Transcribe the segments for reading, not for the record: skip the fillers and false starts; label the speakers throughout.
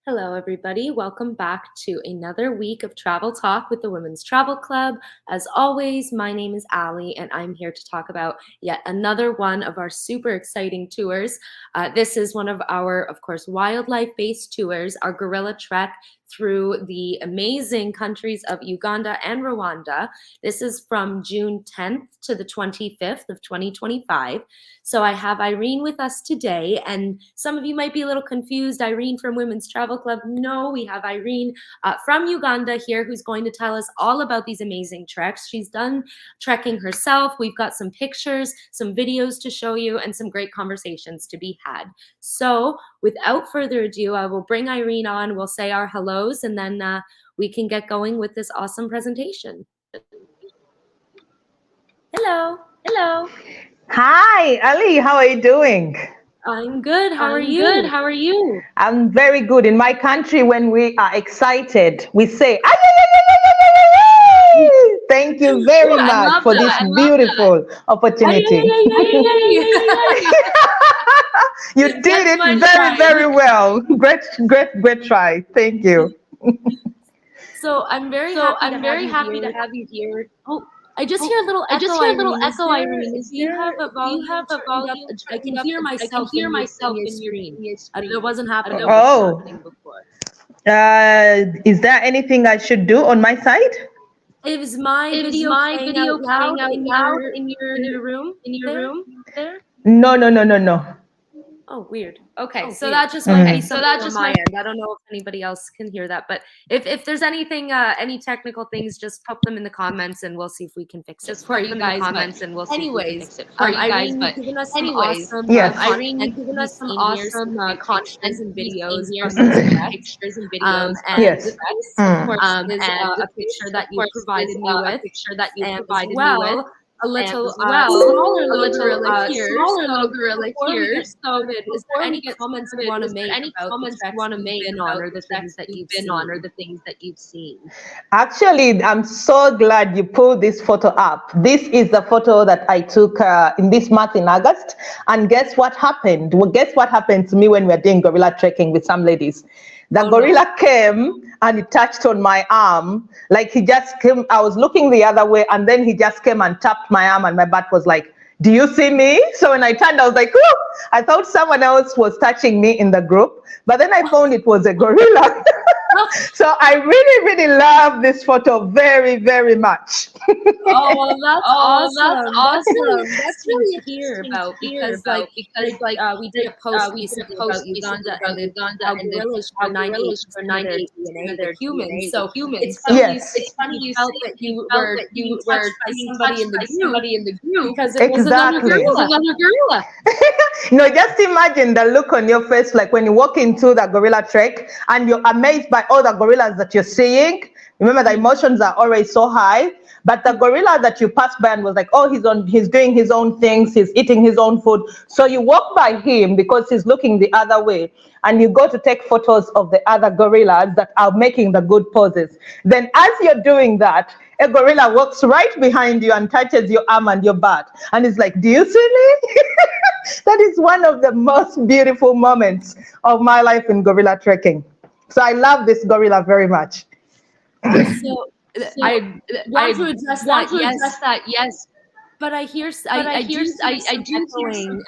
Speaker 1: Hello, everybody. Welcome back to another week of Travel Talk with the Women's Travel Club. As always, my name is Allie, and I'm here to talk about yet another one of our super exciting tours. This is one of our, of course, wildlife-based tours, our gorilla trek through the amazing countries of Uganda and Rwanda. This is from June 10th to the 25th of 2025. So I have Irene with us today, and some of you might be a little confused. Irene from Women's Travel Club. No, we have Irene from Uganda here who's going to tell us all about these amazing treks. She's done trekking herself. We've got some pictures, some videos to show you, and some great conversations to be had. So without further ado, I will bring Irene on. We'll say our hellos, and then we can get going with this awesome presentation. Hello.
Speaker 2: Hello. Hi, Ali. How are you doing?
Speaker 1: I'm good. How are you?
Speaker 2: Good. How are you? I'm very good. In my country, when we are excited, we say, "Ay, ay, ay, ay, ay, ay, ay, ay." Thank you very much for this beautiful opportunity. You did it very, very well. Great try. Thank you.
Speaker 1: So I'm very happy to have you here. Oh, I just hear a little echo. Irene. Do you have a volume? I can hear myself in your screen. It wasn't happening. Before.
Speaker 2: Is there anything I should do on my side?
Speaker 1: Is my video playing out in your room? There?
Speaker 2: No.
Speaker 1: Oh, weird. Okay, so that just might be something on my end. I don't know if anybody else can hear that, but if there's anything, any technical things, just pop them in the comments, and we'll see if we can fix it for you guys. Anyways, Irene, you've given us some awesome content and videos, pictures and videos, and of course, is a picture that you provided me with, and as well. A little smaller little gorilla here. Is there any comments you want to make about the treks you've been on, or the things that you've seen?
Speaker 2: Actually, I'm so glad you pulled this photo up. This is the photo that I took in this month in August. And guess what happened? Well, guess what happened to me when we were doing gorilla trekking with some ladies? The gorilla came and he touched on my arm. Like he just came, I was looking the other way, and then he just came and tapped my arm, and my butt was like, "Do you see me?" So when I turned, I was like, "Oh!" I thought someone else was touching me in the group, but then I found it was a gorilla. So I really love this photo very, very much.
Speaker 1: Oh, well, that's awesome. That's really hear about because we did a post recently about Uganda and how gorillas for 98% of their DNA. So it's funny you felt that you were touched by somebody in the group because it was another gorilla.
Speaker 2: No, just imagine the look on your face, like when you walk into the gorilla trek and you're amazed by all the gorillas that you're seeing. Remember, the emotions are always so high, but the gorilla that you passed by and was like, "Oh, he's doing his own things, he's eating his own food." So you walk by him because he's looking the other way, and you go to take photos of the other gorillas that are making the good poses. Then as you're doing that, a gorilla walks right behind you and touches your arm and your butt, and it's like, "Do you see me?" That is one of the most beautiful moments of my life in gorilla trekking. So I love this gorilla very much.
Speaker 1: So I want to address that. Yes. But I do see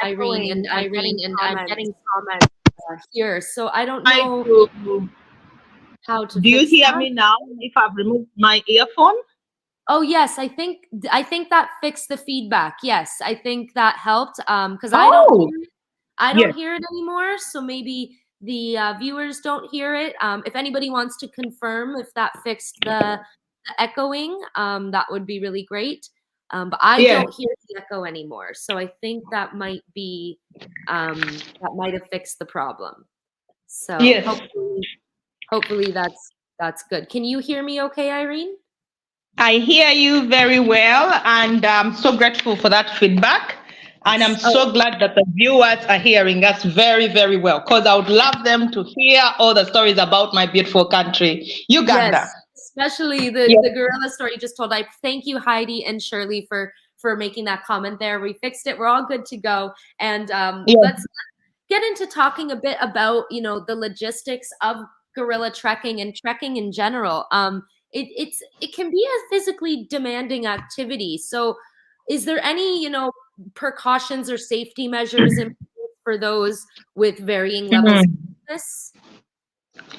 Speaker 1: Irene, and I'm getting comments here. So I don't know how to.
Speaker 2: Do you hear me now? If I've removed my earphone?
Speaker 1: Oh yes, I think that fixed the feedback. Yes, I think that helped. Because I don't hear it anymore. So maybe the viewers don't hear it. If anybody wants to confirm if that fixed the echoing, that would be really great. But I don't hear the echo anymore. So I think that might be that might have fixed the problem. So hopefully that's good. Can you hear me okay, Irene?
Speaker 2: I hear you very well, and I'm so grateful for that feedback. And I'm so glad that the viewers are hearing us very, very well, because I would love them to hear all the stories about my beautiful country, Uganda.
Speaker 1: Yes, especially the gorilla story you just told. I thank you, Heidi and Shirley, for making that comment there. We fixed it. We're all good to go. And let's get into talking a bit about, the logistics of gorilla trekking and trekking in general. It can be a physically demanding activity. So, is there any precautions or safety measures in place for those with varying levels of
Speaker 2: Mhm.
Speaker 1: fitness?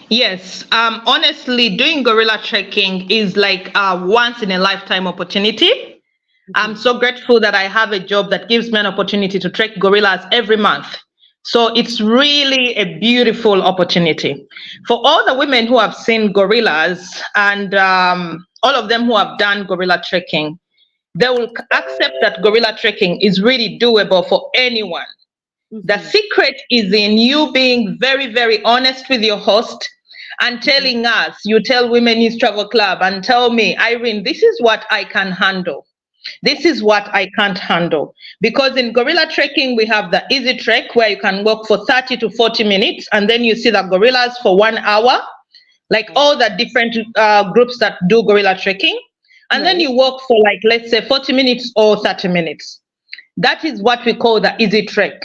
Speaker 2: Yes, honestly, doing gorilla trekking is like a once in a lifetime opportunity. I'm
Speaker 1: Mhm.
Speaker 2: so grateful that I have a job that gives me an opportunity to trek gorillas every month. So it's really a beautiful opportunity. For all the women who have seen gorillas and all of them who have done gorilla trekking, they will accept that gorilla trekking is really doable for anyone. The
Speaker 1: Mhm.
Speaker 2: secret is in you being very, very honest with your host and
Speaker 1: Mhm.
Speaker 2: telling us, you tell Women News Travel Club and tell me, Irene, this is what I can handle. This is what I can't handle. Because in gorilla trekking, we have the easy trek where you can walk for 30 to 40 minutes and then you see the gorillas for 1 hour, like
Speaker 1: Okay.
Speaker 2: all the different groups that do gorilla trekking. And then
Speaker 1: Right.
Speaker 2: you walk for like, let's say 40 minutes or 30 minutes. That is what we call the easy trek.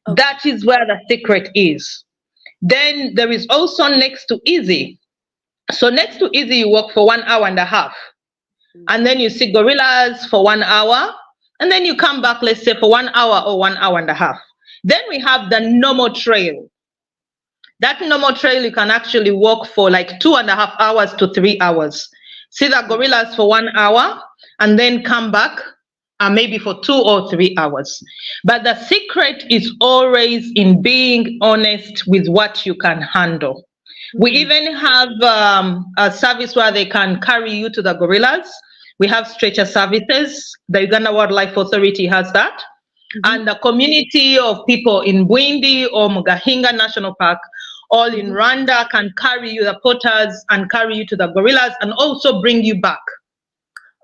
Speaker 1: Okay.
Speaker 2: That is where the secret is. Then there is also next to easy. So next to easy, you walk for 1 hour and a half. And then you see gorillas for 1 hour. And then you come back, let's say, for 1 hour or 1 hour and a half. Then we have the normal trail. That normal trail you can actually walk for like 2.5 hours to 3 hours. See the gorillas for 1 hour and then come back maybe for 2 or 3 hours. But the secret is always in being honest with what you can handle. We
Speaker 1: Mhm.
Speaker 2: even have a service where they can carry you to the gorillas. We have stretcher services. The Uganda Wildlife Authority has that.
Speaker 1: Mhm.
Speaker 2: And the community of people in Bwindi or Mugahinga National Park, all in
Speaker 1: Mhm.
Speaker 2: Rwanda, can carry you, the porters, and carry you to the gorillas and also bring you back.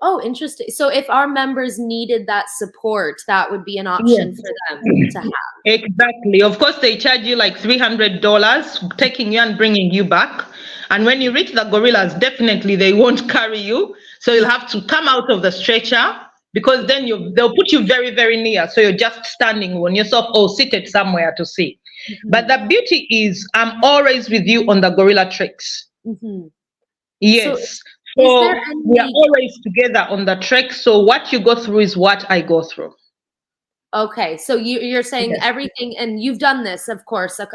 Speaker 1: Oh, interesting. So if our members needed that support, that would be an
Speaker 2: Yes.
Speaker 1: option for them to have.
Speaker 2: Exactly. Of course, they charge you like $300, taking you and bringing you back. And when you reach the gorillas, definitely they won't carry you. So you'll have to come out of the stretcher because then they'll put you very, very near. So you're just standing on yourself or seated somewhere to see. But
Speaker 1: Mhm.
Speaker 2: the beauty is, I'm always with you on the gorilla treks.
Speaker 1: Mhm. So
Speaker 2: Yes.
Speaker 1: is there
Speaker 2: So we are
Speaker 1: any
Speaker 2: always together on the trek. So what you go through is what I go through.
Speaker 1: Okay, so you're saying
Speaker 2: Yes.
Speaker 1: everything, and you've done this, of course, a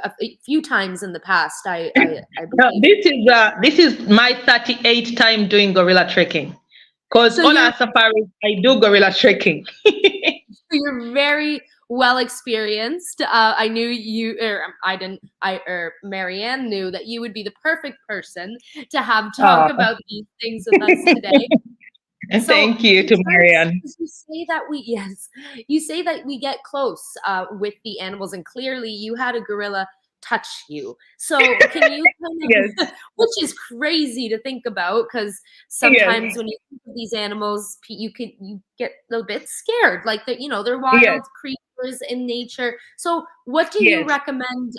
Speaker 1: few times in the past, I
Speaker 2: Now,
Speaker 1: believe.
Speaker 2: this is my 38th time doing gorilla trekking. Because
Speaker 1: So
Speaker 2: all our safaris, I do gorilla trekking.
Speaker 1: you're very well experienced. I knew you, or I didn't, or Marianne knew that you would be the perfect person to have talk
Speaker 2: Oh,
Speaker 1: about these things with us today. So
Speaker 2: thank you
Speaker 1: in
Speaker 2: to
Speaker 1: terms,
Speaker 2: Marianne.
Speaker 1: 'cause you say that you say that we get close with the animals, and clearly you had a gorilla touch you. So can you kind of,
Speaker 2: Yes,
Speaker 1: which is crazy to think about, because
Speaker 2: yes,
Speaker 1: sometimes when you think of these animals, you get a bit scared, like that, they're
Speaker 2: yes,
Speaker 1: wild creatures in nature. So what do you
Speaker 2: yes.
Speaker 1: recommend?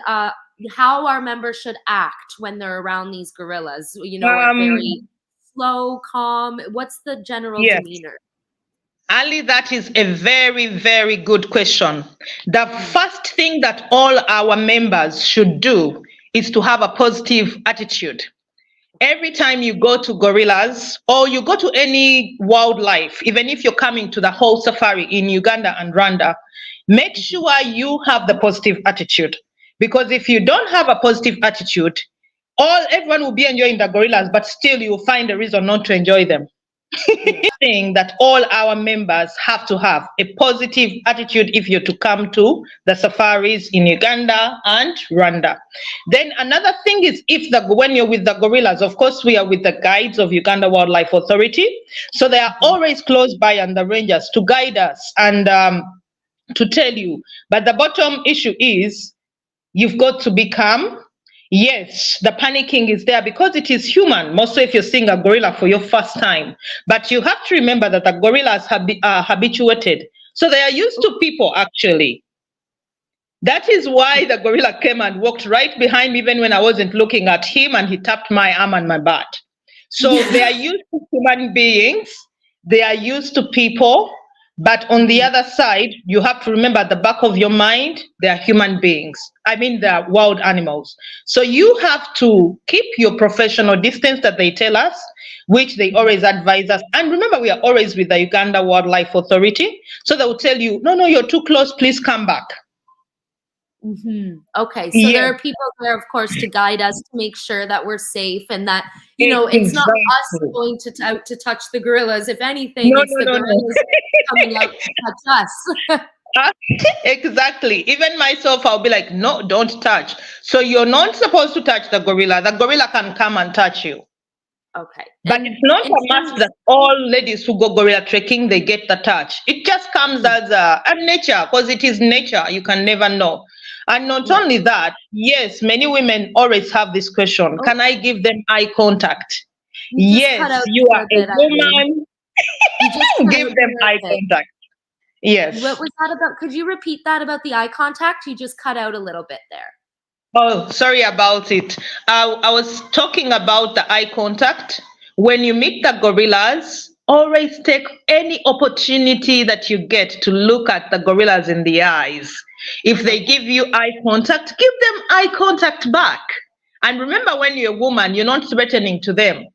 Speaker 1: How our members should act when they're around these gorillas? Very
Speaker 2: Um,
Speaker 1: slow, calm? What's the general
Speaker 2: yes.
Speaker 1: demeanor?
Speaker 2: Ali, that is a very, very good question. The
Speaker 1: Mhm.
Speaker 2: first thing that all our members should do is to have a positive attitude. Every time you go to gorillas or you go to any wildlife, even if you're coming to the whole safari in Uganda and Rwanda, make
Speaker 1: Mhm.
Speaker 2: sure you have the positive attitude. Because if you don't have a positive attitude, everyone will be enjoying the gorillas, but still you will find a reason not to enjoy them.
Speaker 1: Yeah.
Speaker 2: Thing that all our members have to have a positive attitude if you're to come to the safaris in Uganda and Rwanda. Then another thing is when you're with the gorillas, of course we are with the guides of Uganda Wildlife Authority, so they are
Speaker 1: Mhm.
Speaker 2: always close by and the rangers to guide us and to tell you. But the bottom issue is you've got to be calm. Yes, the panicking is there because it is human, mostly if you're seeing a gorilla for your first time. But you have to remember that the gorillas are habituated. So they are used to people, actually. That is why the gorilla came and walked right behind me, even when I wasn't looking at him, and he tapped my arm and my butt. So they
Speaker 1: Yeah.
Speaker 2: are used to human beings, they are used to people. But on the other side, you have to remember at the back of your mind, they are human beings. I mean, they are wild animals. So you have to keep your professional distance that they tell us, which they always advise us. And remember, we are always with the Uganda Wildlife Authority. So they will tell you, no, no, you're too close, please come back.
Speaker 1: Okay, so there
Speaker 2: Yes,
Speaker 1: are people there, of course, to guide us to make sure that we're safe and that, you know, it's not us
Speaker 2: exactly.
Speaker 1: going out to touch the gorillas. If anything,
Speaker 2: No,
Speaker 1: it's
Speaker 2: no,
Speaker 1: the
Speaker 2: no, no.
Speaker 1: gorillas coming out to touch us.
Speaker 2: Exactly. Even myself, I'll be like, no, don't touch. So you're not supposed to touch the gorilla. The gorilla can come and touch you.
Speaker 1: Okay,
Speaker 2: But
Speaker 1: and
Speaker 2: it's not
Speaker 1: in
Speaker 2: a must
Speaker 1: terms,
Speaker 2: that all ladies who go gorilla trekking, they get the touch. It just comes as a nature, because it is nature. You can never know. And not
Speaker 1: right,
Speaker 2: only that, yes, many women always have this question,
Speaker 1: oh,
Speaker 2: can I give them eye contact?
Speaker 1: you just cut
Speaker 2: Yes,
Speaker 1: out
Speaker 2: you
Speaker 1: a
Speaker 2: are
Speaker 1: little
Speaker 2: a
Speaker 1: bit, Irene.
Speaker 2: woman,
Speaker 1: You just cut
Speaker 2: give
Speaker 1: out a
Speaker 2: them
Speaker 1: little
Speaker 2: eye
Speaker 1: bit.
Speaker 2: contact.
Speaker 1: What
Speaker 2: Yes.
Speaker 1: was that about? Could you repeat that about the eye contact? You just cut out a little bit there.
Speaker 2: Oh, sorry about it. I was talking about the eye contact. When you meet the gorillas, always take any opportunity that you get to look at the gorillas in the eyes. If they
Speaker 1: Okay.
Speaker 2: give you eye contact, give them eye contact back. And remember, when you're a woman, you're not threatening to them.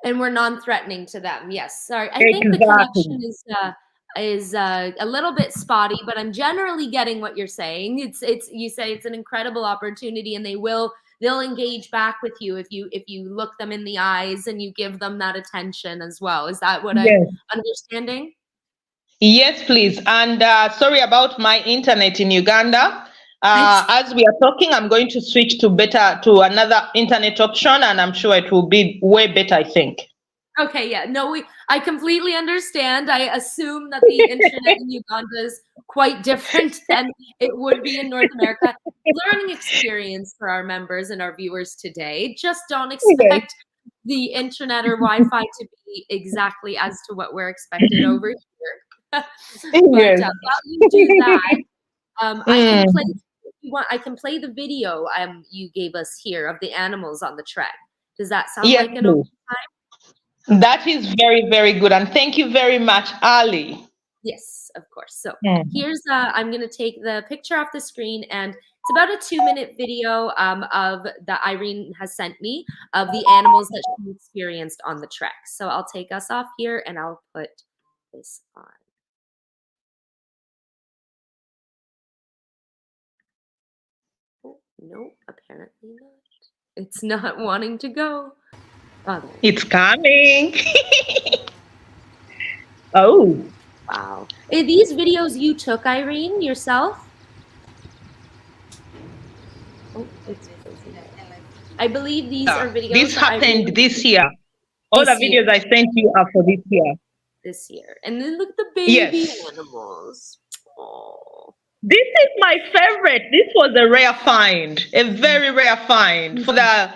Speaker 1: And we're non-threatening to them. Yes. Sorry. I think the connection
Speaker 2: Exactly.
Speaker 1: is a little bit spotty, but I'm generally getting what you're saying. It's you say it's an incredible opportunity, and they'll engage back with you if you look them in the eyes and you give them that attention as well. Is that what I'm
Speaker 2: Yes.
Speaker 1: understanding?
Speaker 2: Yes, please. And sorry about my internet in Uganda.
Speaker 1: It's
Speaker 2: As we are talking, I'm going to switch to another internet option, and I'm sure it will be way better, I think.
Speaker 1: okay. Yeah. No, I completely understand. I assume that the internet in Uganda is quite different than it would be in North America. Learning experience for our members and our viewers today. Just don't
Speaker 2: Yes.
Speaker 1: expect the internet or Wi-Fi to be exactly as to what we're expected over here. But
Speaker 2: Yes.
Speaker 1: while you do that, I can play.
Speaker 2: Mm,
Speaker 1: If you want, I can play the video you gave us here of the animals on the trek. Does that sound
Speaker 2: yes,
Speaker 1: like an okay
Speaker 2: please.
Speaker 1: time?
Speaker 2: That is very, very good. And thank you very much, Ali.
Speaker 1: Yes, of course. So
Speaker 2: Mm.
Speaker 1: here's I'm going to take the picture off the screen, and it's about a 2-minute video of that Irene has sent me of the animals that she experienced on the trek. So I'll take us off here, and I'll put this on. Oh, no, apparently not. It's not wanting to go. Oh, there.
Speaker 2: It's coming. Oh,
Speaker 1: Wow. Are these videos you took, Irene, yourself? Oh, it's closing it. I believe these are
Speaker 2: yeah.
Speaker 1: videos
Speaker 2: This
Speaker 1: that
Speaker 2: happened
Speaker 1: Irene
Speaker 2: this year. All the
Speaker 1: this year.
Speaker 2: videos I sent you are for this year.
Speaker 1: This year. And then look at the baby
Speaker 2: Yes.
Speaker 1: animals. Oh.
Speaker 2: This is my favorite. This was a rare find, a very rare find. For the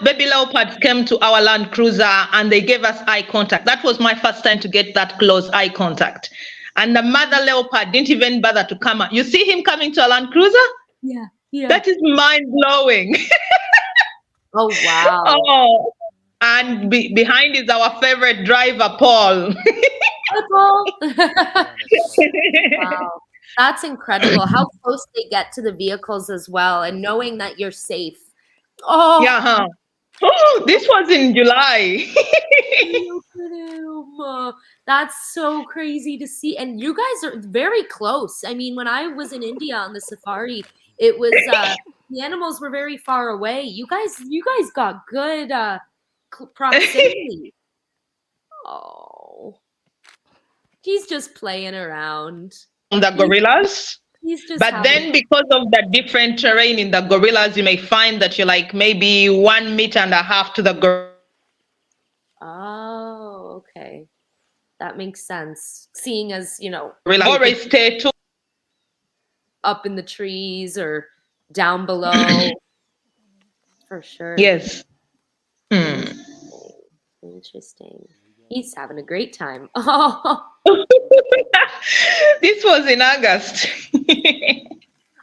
Speaker 2: baby leopards came to our Land Cruiser and they gave us eye contact. That was my first time to get that close eye contact. And the mother leopard didn't even bother to come out. You see him coming to a Land Cruiser?
Speaker 1: Yeah, yeah.
Speaker 2: That is mind blowing.
Speaker 1: Oh, wow.
Speaker 2: Oh, and behind is our favorite driver, Paul.
Speaker 1: Wow. That's incredible. How close they get to the vehicles as well, and knowing that you're safe. Oh,
Speaker 2: Yeah, huh? Oh, this was in July.
Speaker 1: look at him. That's so crazy to see. And you guys are very close. I mean, when I was in India on the safari, it was the animals were very far away. You guys got good proximity. Oh, he's just playing around.
Speaker 2: The
Speaker 1: He,
Speaker 2: gorillas.
Speaker 1: he's just
Speaker 2: But
Speaker 1: having.
Speaker 2: then, because of the different terrain in the gorillas, you may find that you're like maybe 1.5 meters to the
Speaker 1: Oh, okay. That makes sense. Seeing as, you know,
Speaker 2: gorilla.
Speaker 1: you could
Speaker 2: Always stay too.
Speaker 1: up in the trees or down below, for sure.
Speaker 2: Yes. Hmm.
Speaker 1: Interesting. Interesting. He's having a great time. Oh,
Speaker 2: This was in August.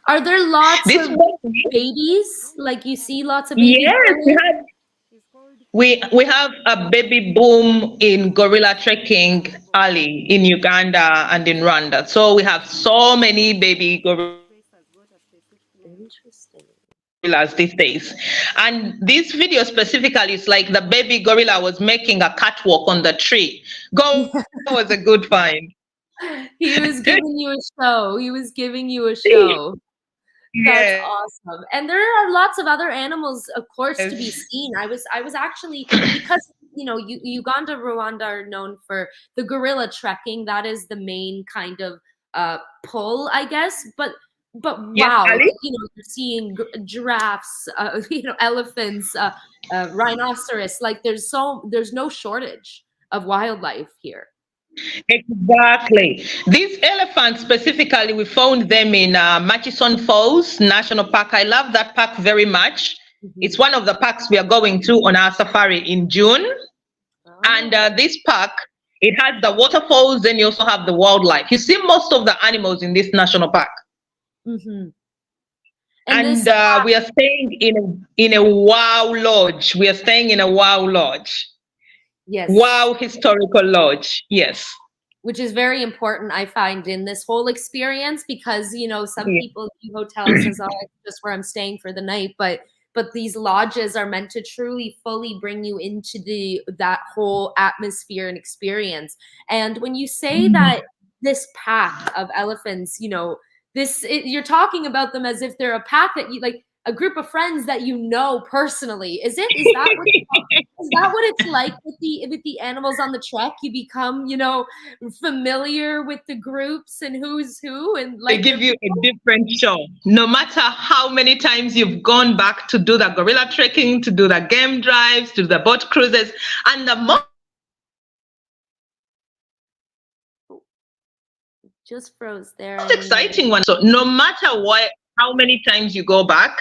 Speaker 1: are there lots
Speaker 2: This
Speaker 1: of
Speaker 2: was,
Speaker 1: babies? Like you see lots of babies
Speaker 2: yes, we
Speaker 1: growing?
Speaker 2: had We have a baby boom in gorilla trekking, Ali, in Uganda and in Rwanda. So we have so many baby
Speaker 1: Interesting.
Speaker 2: gorillas these days. And this video specifically is like the baby gorilla was making a catwalk on the tree. Go was a good find.
Speaker 1: He was giving you a show. He was giving you a show. That's
Speaker 2: Yes.
Speaker 1: awesome. And there are lots of other animals, of course, to be seen. I was actually, because Uganda, Rwanda are known for the gorilla trekking. That is the main kind of pull, I guess. But
Speaker 2: Yes,
Speaker 1: wow,
Speaker 2: Ali?
Speaker 1: like, you're seeing giraffes, elephants, rhinoceros. Like there's no shortage of wildlife here.
Speaker 2: Exactly. These elephants specifically, we found them in Murchison Falls National Park. I love that park very much.
Speaker 1: Mhm.
Speaker 2: It's one of the parks we are going to on our safari in June. And
Speaker 1: Oh.
Speaker 2: this park, it has the waterfalls, then you also have the wildlife. You see most of the animals in this national park.
Speaker 1: Hmm. And
Speaker 2: And
Speaker 1: this,
Speaker 2: we are staying in a wow lodge. We are staying in a wow lodge.
Speaker 1: yes,
Speaker 2: Wow historical lodge. Yes.
Speaker 1: which is very important, I find, in this whole experience, because some
Speaker 2: Yeah.
Speaker 1: people view hotels as, oh, it's just where I'm staying for the night, but these lodges are meant to truly fully bring you into that whole atmosphere and experience. And when you say that this pack of elephants, you're talking about them as if they're a pack that you like, a group of friends that personally. Is that what it's like with the animals on the trek? You become, familiar with the groups and who's who, and
Speaker 2: They
Speaker 1: like
Speaker 2: give
Speaker 1: their
Speaker 2: you a
Speaker 1: people.
Speaker 2: different show. No matter how many times you've gone back to do the gorilla trekking, to do the game drives, to the boat cruises, and the most
Speaker 1: Just froze there,
Speaker 2: exciting
Speaker 1: Irene.
Speaker 2: one. So no matter what, how many times you go back,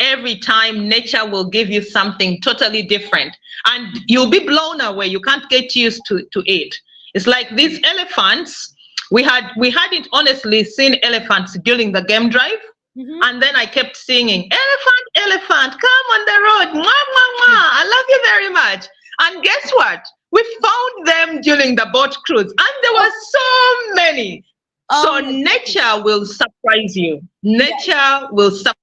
Speaker 2: every time nature will give you something totally different, and you'll be blown away. You can't get used to it. It's like these elephants. We hadn't honestly seen elephants during the game drive.
Speaker 1: Hmm.
Speaker 2: And then I kept singing, elephant, elephant, come on the road. Mwah, mwah, mwah. I love you very much. And guess what? We found them during the boat cruise, and there
Speaker 1: Oh,
Speaker 2: were so many.
Speaker 1: oh
Speaker 2: So
Speaker 1: my goodness.
Speaker 2: nature will surprise you.
Speaker 1: Yes.
Speaker 2: Nature will surprise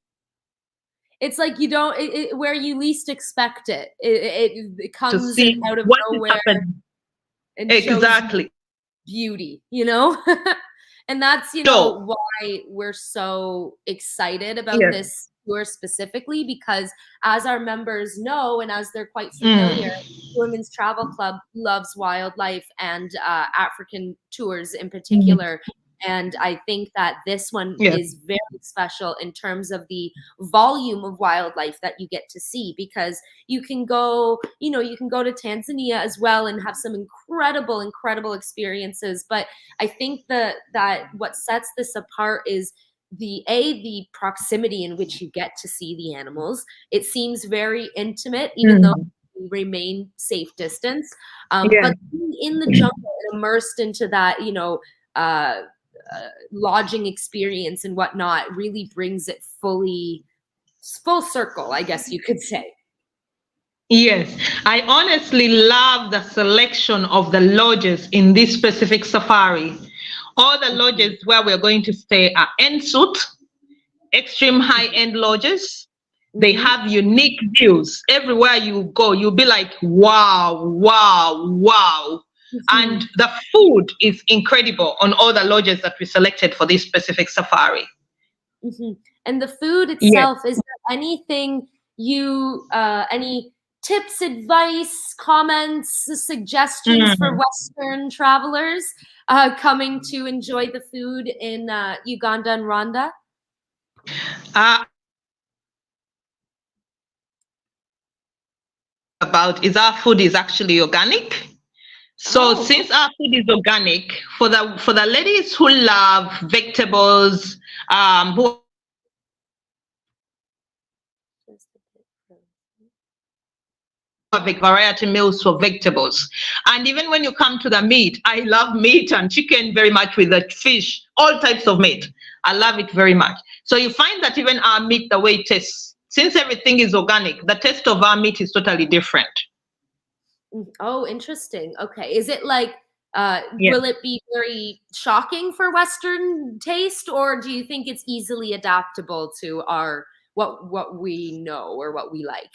Speaker 1: It's like you don't where you least expect it. It
Speaker 2: to
Speaker 1: comes in
Speaker 2: see
Speaker 1: out of
Speaker 2: what is
Speaker 1: nowhere
Speaker 2: happening.
Speaker 1: and shows you
Speaker 2: Exactly.
Speaker 1: beauty, and that's,
Speaker 2: So,
Speaker 1: why we're so excited about
Speaker 2: yes.
Speaker 1: this tour specifically, because as our members know, and as they're quite familiar,
Speaker 2: Mm,
Speaker 1: Women's Travel Club loves wildlife and African tours in
Speaker 2: mm,
Speaker 1: particular. And I think that this one
Speaker 2: yes.
Speaker 1: is very special in terms of the volume of wildlife that you get to see, because you can go to Tanzania as well and have some incredible experiences. But I think that what sets this apart is the proximity in which you get to see the animals. It seems very intimate, even though
Speaker 2: Mm,
Speaker 1: we remain safe distance.
Speaker 2: yes.
Speaker 1: But being in the jungle and immersed into that, uh, lodging experience and whatnot really brings it full circle, I guess you could say.
Speaker 2: Yes, I honestly love the selection of the lodges in this specific safari. All the
Speaker 1: Mhm.
Speaker 2: lodges where we're going to stay are en suite, extreme high-end lodges. They
Speaker 1: Mhm.
Speaker 2: have unique views. Everywhere you go, you'll be like, wow, wow, wow. And
Speaker 1: Mhm.
Speaker 2: the food is incredible on all the lodges that we selected for this specific safari.
Speaker 1: Mhm. And the food
Speaker 2: Yes.
Speaker 1: itself, is there anything any tips, advice, comments, suggestions for
Speaker 2: Mm.
Speaker 1: Western travelers coming to enjoy the food in Uganda and Rwanda?
Speaker 2: Uh, about is our food is actually organic. So
Speaker 1: Oh,
Speaker 2: since our food is organic, for the ladies who love vegetables, who have a variety meals for vegetables, and even when you come to the meat, I love meat and chicken very much with the fish, all types of meat. I love it very much. So you find that even our meat, the way it tastes, since everything is organic, the taste of our meat is totally different.
Speaker 1: Oh, interesting. Okay. Is it like
Speaker 2: Yeah.
Speaker 1: will it be very shocking for Western taste, or do you think it's easily adaptable to our what we know or what we like?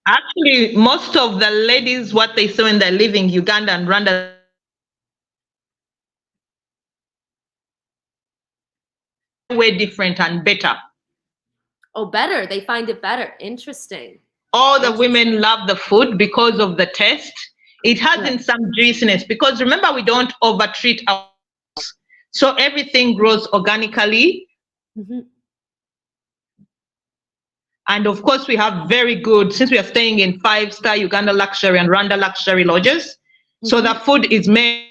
Speaker 2: Actually, most of the ladies, what they say when they live in Uganda and Rwanda, way different and better.
Speaker 1: Oh, better. They find it better. Interesting.
Speaker 2: All the
Speaker 1: Interesting.
Speaker 2: women love the food because of the taste. It has
Speaker 1: Yeah.
Speaker 2: in some juiciness because remember we don't over treat our, so everything grows organically.
Speaker 1: Hmm.
Speaker 2: And of course, we have very good, since we are staying in five-star Uganda luxury and Rwanda luxury lodges. So the
Speaker 1: Hmm.
Speaker 2: food is made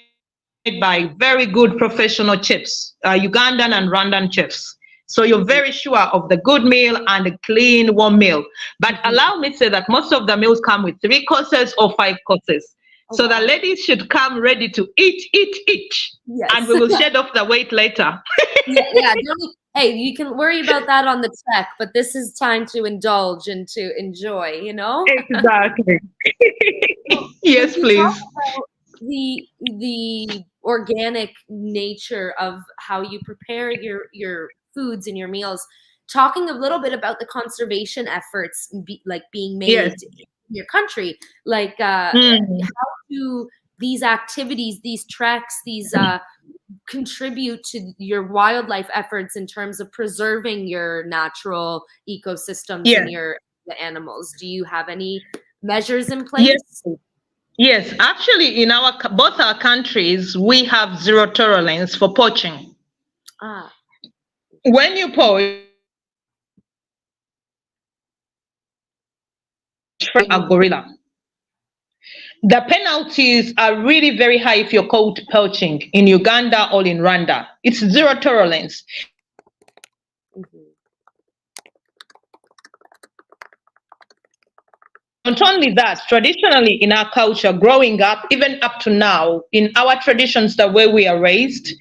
Speaker 2: by very good professional chefs, Ugandan and Rwandan chefs. So you're
Speaker 1: Hmm.
Speaker 2: very sure of the good meal and a clean, warm meal. But
Speaker 1: Hmm.
Speaker 2: allow me to say that most of the meals come with 3 courses or 5 courses.
Speaker 1: Oh,
Speaker 2: So the
Speaker 1: wow.
Speaker 2: ladies should come ready to eat, eat, eat. And
Speaker 1: Yes.
Speaker 2: we will shed off the weight later.
Speaker 1: Yeah, yeah. Hey, you can worry about that on the trek, but this is time to indulge and to enjoy, you know?
Speaker 2: Exactly.
Speaker 1: Well, when
Speaker 2: Yes,
Speaker 1: you talk
Speaker 2: please.
Speaker 1: about the organic nature of how you prepare your foods and your meals, talking a little bit about the conservation efforts like being
Speaker 2: Yes.
Speaker 1: made in your country, like
Speaker 2: Mm.
Speaker 1: how do these activities, these treks, these contribute to your wildlife efforts in terms of preserving your natural ecosystems and
Speaker 2: Yes.
Speaker 1: your the animals? Do you have any measures in
Speaker 2: Yes.
Speaker 1: place?
Speaker 2: Yes. Actually, in our both our countries, we have zero tolerance for poaching.
Speaker 1: Ah,
Speaker 2: When you poach a
Speaker 1: mhm.
Speaker 2: gorilla, the penalties are really very high if you're caught poaching in Uganda or in Rwanda. It's zero tolerance.
Speaker 1: Mhm.
Speaker 2: Not only that, traditionally in our culture, growing up, even up to now, in our traditions, the way we are raised,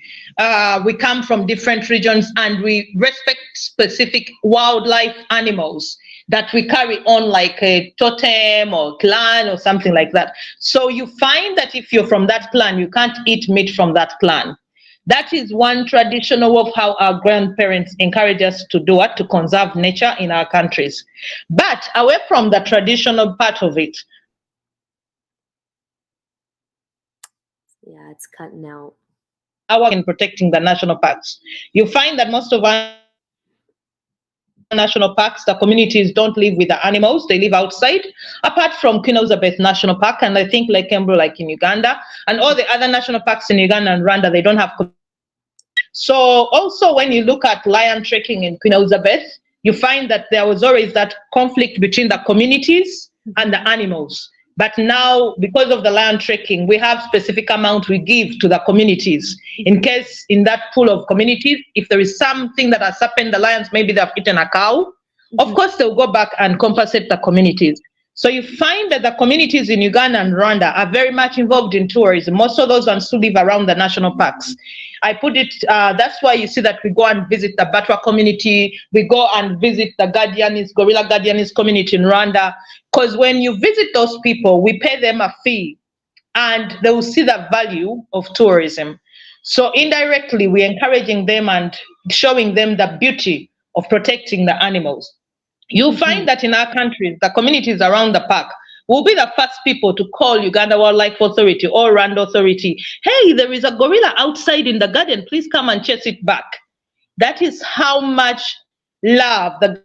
Speaker 2: we come from different regions and we respect specific wildlife animals that we carry on like a totem or clan or something like that. So you find that if you're from that clan, you can't eat meat from that clan. That is one traditional of how our grandparents encourage us to do it, to conserve nature in our countries. But away from the traditional part of it,
Speaker 1: Yeah, it's cutting out.
Speaker 2: our in protecting the national parks, you find that most of our national parks, the communities don't live with the animals, they live outside, apart from Queen Elizabeth National Park, and I think like Kembro, like in Uganda, and all the other national parks in Uganda and Rwanda, they don't have. So also when you look at lion trekking in Queen Elizabeth, you find that there was always that conflict between the communities and
Speaker 1: Mhm.
Speaker 2: the animals. But now, because of the lion trekking, we have specific amount we give to the communities. In
Speaker 1: Mhm.
Speaker 2: case in that pool of communities, if there is something that has happened, the lions, maybe they've eaten a cow, of
Speaker 1: Mhm.
Speaker 2: course they'll go back and compensate the communities. So you find that the communities in Uganda and Rwanda are very much involved in tourism. Most of those ones who live around the national parks. I put it, that's why you see that we go and visit the Batwa community, we go and visit the Guardianis, Gorilla Guardianis community in Rwanda. Because when you visit those people, we pay them a fee and they will see the value of tourism. So indirectly, we're encouraging them and showing them the beauty of protecting the animals. You'll
Speaker 1: Mhm.
Speaker 2: find that in our countries, the communities around the park will be the first people to call Uganda Wildlife Authority or Rwanda Authority. Hey, there is a gorilla outside in the garden. Please come and chase it back. That is how much love the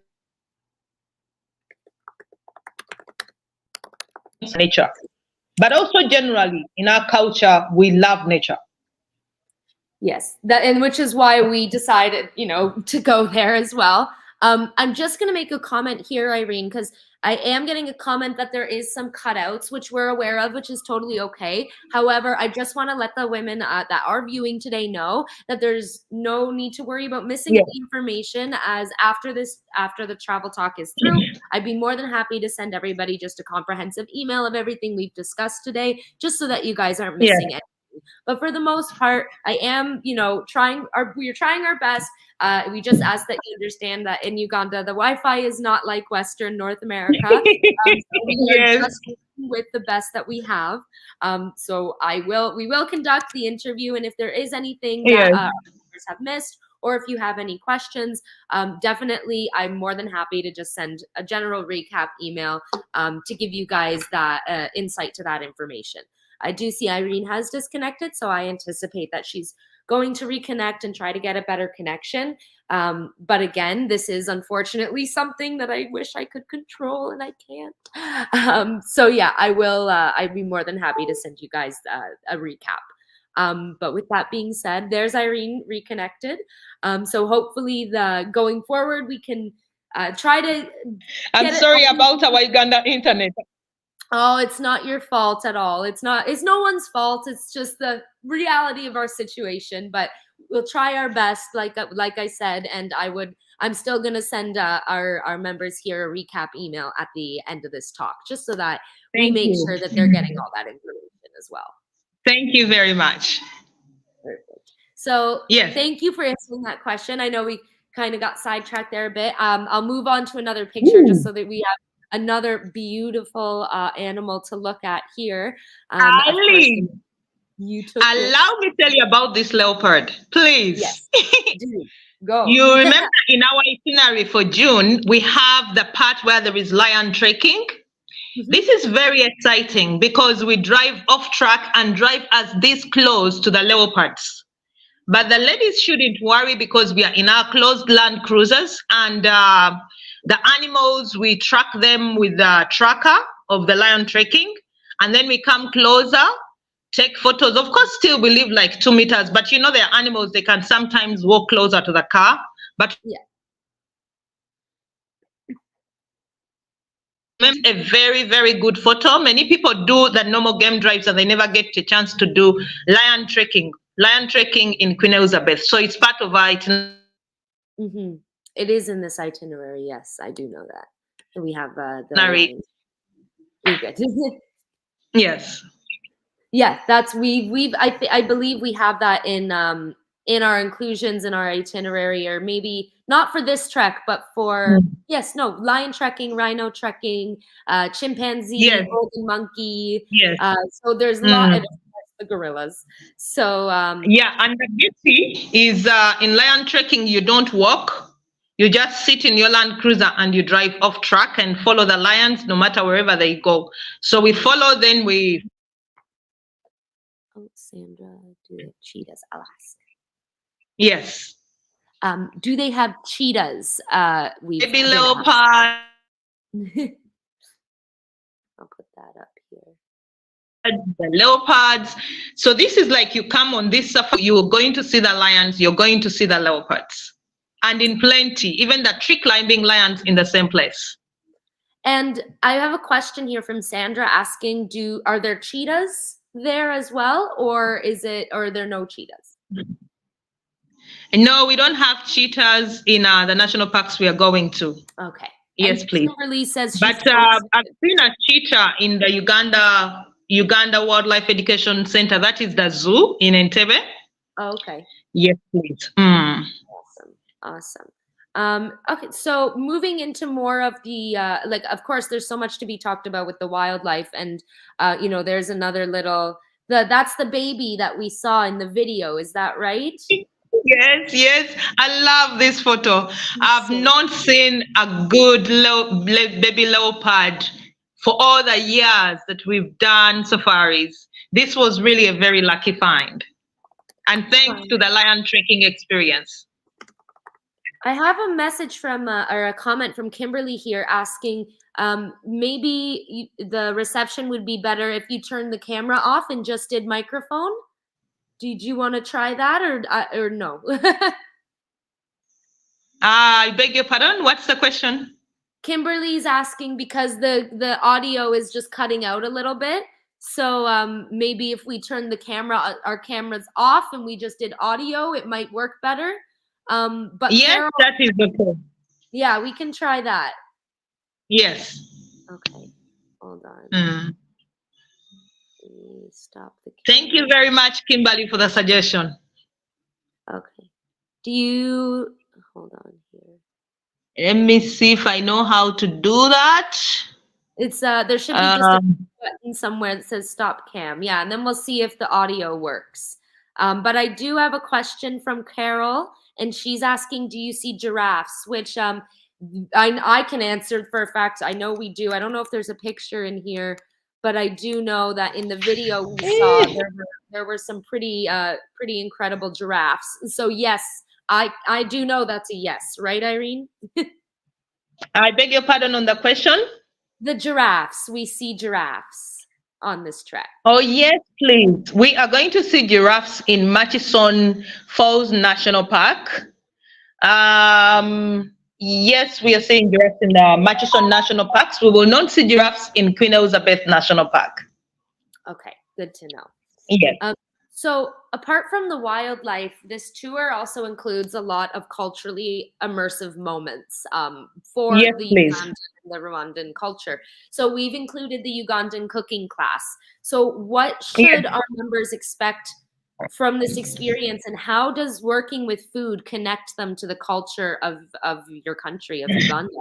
Speaker 2: nature. But also generally in our culture, we love nature.
Speaker 1: Yes, that and which is why we decided, to go there as well. I'm just going to make a comment here, Irene, because I am getting a comment that there is some cutouts, which we're aware of, which is totally okay. However, I just want to let the women that are viewing today know that there's no need to worry about missing
Speaker 2: Yeah,
Speaker 1: any information. As after the travel talk is through, I'd be more than happy to send everybody just a comprehensive email of everything we've discussed today, just so that you guys aren't
Speaker 2: yeah,
Speaker 1: missing it. But for the most part, I am, we're trying our best. We just ask that you understand that in Uganda, the Wi-Fi is not like Western North America. So we are
Speaker 2: yes,
Speaker 1: just with the best that we have. So we will conduct the interview, and if there is anything that
Speaker 2: Yes.
Speaker 1: our listeners have missed, or if you have any questions, definitely I'm more than happy to just send a general recap email to give you guys that insight to that information. I do see Irene has disconnected, so I anticipate that she's going to reconnect and try to get a better connection. But again, this is unfortunately something that I wish I could control and I can't. So yeah, I will. I'd be more than happy to send you guys a recap. But with that being said, there's Irene reconnected. So hopefully, going forward, we can try to.
Speaker 2: I'm sorry about our Uganda internet.
Speaker 1: Oh, it's not your fault at all. It's no one's fault. It's just the reality of our situation, but we'll try our best like I said, and I'm still going to send our members here a recap email at the end of this talk just so that we make sure that they're getting all that information as well.
Speaker 2: Thank you very much.
Speaker 1: Perfect. So,
Speaker 2: yes.
Speaker 1: Thank you for answering that question. I know we kind of got sidetracked there a bit. I'll move on to another picture just so that we have another beautiful animal to look at here.
Speaker 2: Ali, allow me to tell you about this leopard, please.
Speaker 1: Yes, go.
Speaker 2: You remember in our itinerary for June, we have the part where there is lion trekking. This is very exciting because we drive off track and drive us this close to the leopards. But the ladies shouldn't worry because we are in our closed land cruisers, and the animals, we track them with the tracker of the lion trekking, and then we come closer, take photos. Of course, still we live like 2 meters, but you know, there are animals, they can sometimes walk closer to the car. But a very, very good photo. Many people do the normal game drives and they never get a chance to do lion trekking in Queen Elizabeth. So it's part of our itinerary.
Speaker 1: It is in this itinerary. Yes, I do know that. We have the lions.
Speaker 2: Yes.
Speaker 1: Yeah, that's I believe we have that in our inclusions in our itinerary, or maybe not for this trek, but for lion trekking, rhino trekking, chimpanzee, golden monkey. So there's a lot of the gorillas. So
Speaker 2: and the beauty is in lion trekking you don't walk. You just sit in your Land Cruiser and you drive off track and follow the lions no matter wherever they go. So we follow, then we.
Speaker 1: Oh, Sandra, do they have cheetahs? I'll ask.
Speaker 2: Yes.
Speaker 1: Do they have cheetahs?
Speaker 2: Maybe leopard.
Speaker 1: I'll put that up here.
Speaker 2: The leopards. So this is like you come on this safari, you're going to see the lions, you're going to see the leopards. And in plenty, even the tree climbing lions in the same place.
Speaker 1: And I have a question here from Sandra asking, are there cheetahs there as well, or are there no cheetahs?
Speaker 2: No, we don't have cheetahs in the national parks we are going to.
Speaker 1: Okay.
Speaker 2: Yes, please.
Speaker 1: Kimberly says
Speaker 2: but I've seen a cheetah in the Uganda Wildlife Education Center. That is the zoo in Entebbe.
Speaker 1: Oh, okay.
Speaker 2: Yes, please.
Speaker 1: Awesome. Okay, so moving into more of the of course there's so much to be talked about with the wildlife, and there's another that's the baby that we saw in the video, is that right?
Speaker 2: Yes, I love this photo. I've not seen a good baby leopard for all the years that we've done safaris. This was really a very lucky find, and thanks to the lion trekking experience.
Speaker 1: I have a message from or a comment from Kimberly here asking, maybe the reception would be better if you turned the camera off and just did microphone. Did you want to try that or no?
Speaker 2: I beg your pardon. What's the question?
Speaker 1: Kimberly's asking because the audio is just cutting out a little bit. So maybe if we turn our cameras off and we just did audio, it might work better. But
Speaker 2: yes,
Speaker 1: Carol,
Speaker 2: that is okay.
Speaker 1: Yeah, we can try that.
Speaker 2: Yes.
Speaker 1: Okay. Hold on. Stop the camera.
Speaker 2: Thank you very much, Kimberly, for the suggestion.
Speaker 1: Okay. Hold on here.
Speaker 2: Let me see if I know how to do that.
Speaker 1: It's there should be just a button somewhere that says stop cam. Yeah, and then we'll see if the audio works. But I do have a question from Carol, and she's asking, do you see giraffes? Which I can answer for a fact. I know we do. I don't know if there's a picture in here, but I do know that in the video we saw there were some pretty incredible giraffes. So yes, I do know that's a yes, right, Irene?
Speaker 2: I beg your pardon on the question.
Speaker 1: The giraffes. We see giraffes on this trek.
Speaker 2: Oh, yes, please. We are going to see giraffes in Murchison Falls National Park. Yes, we are seeing giraffes in the Murchison National Parks. We will not see giraffes in Queen Elizabeth National Park.
Speaker 1: Okay, good to know.
Speaker 2: Yes.
Speaker 1: So apart from the wildlife, this tour also includes a lot of culturally immersive moments for
Speaker 2: Yes,
Speaker 1: the
Speaker 2: please.
Speaker 1: Ugandan and the Rwandan culture. So we've included the Ugandan cooking class. So what should our members expect from this experience, and how does working with food connect them to the culture of your country, of Uganda?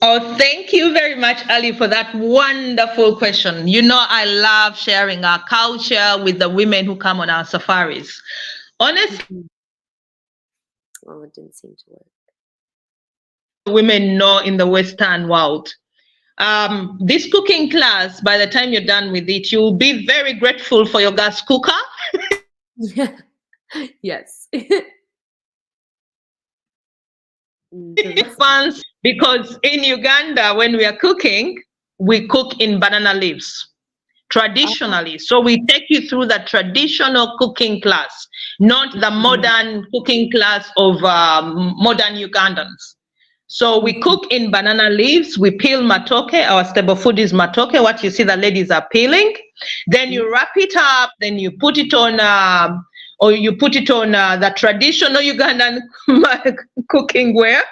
Speaker 2: Oh, thank you very much, Ali, for that wonderful question. You know, I love sharing our culture with the women who come on our safaris. Honestly,
Speaker 1: Oh, it didn't seem to work.
Speaker 2: women know in the Western world. This cooking class, by the time you're done with it, you'll be very grateful for your gas cooker.
Speaker 1: Yeah. Yes.
Speaker 2: Fans, because in Uganda, when we are cooking, we cook in banana leaves traditionally. So we take you through the traditional cooking class, not the modern cooking class of modern Ugandans. So we cook in banana leaves. We peel matoke. Our staple food is matoke. What you see the ladies are peeling. Then you wrap it up. Then you put it on, the traditional Ugandan cooking ware.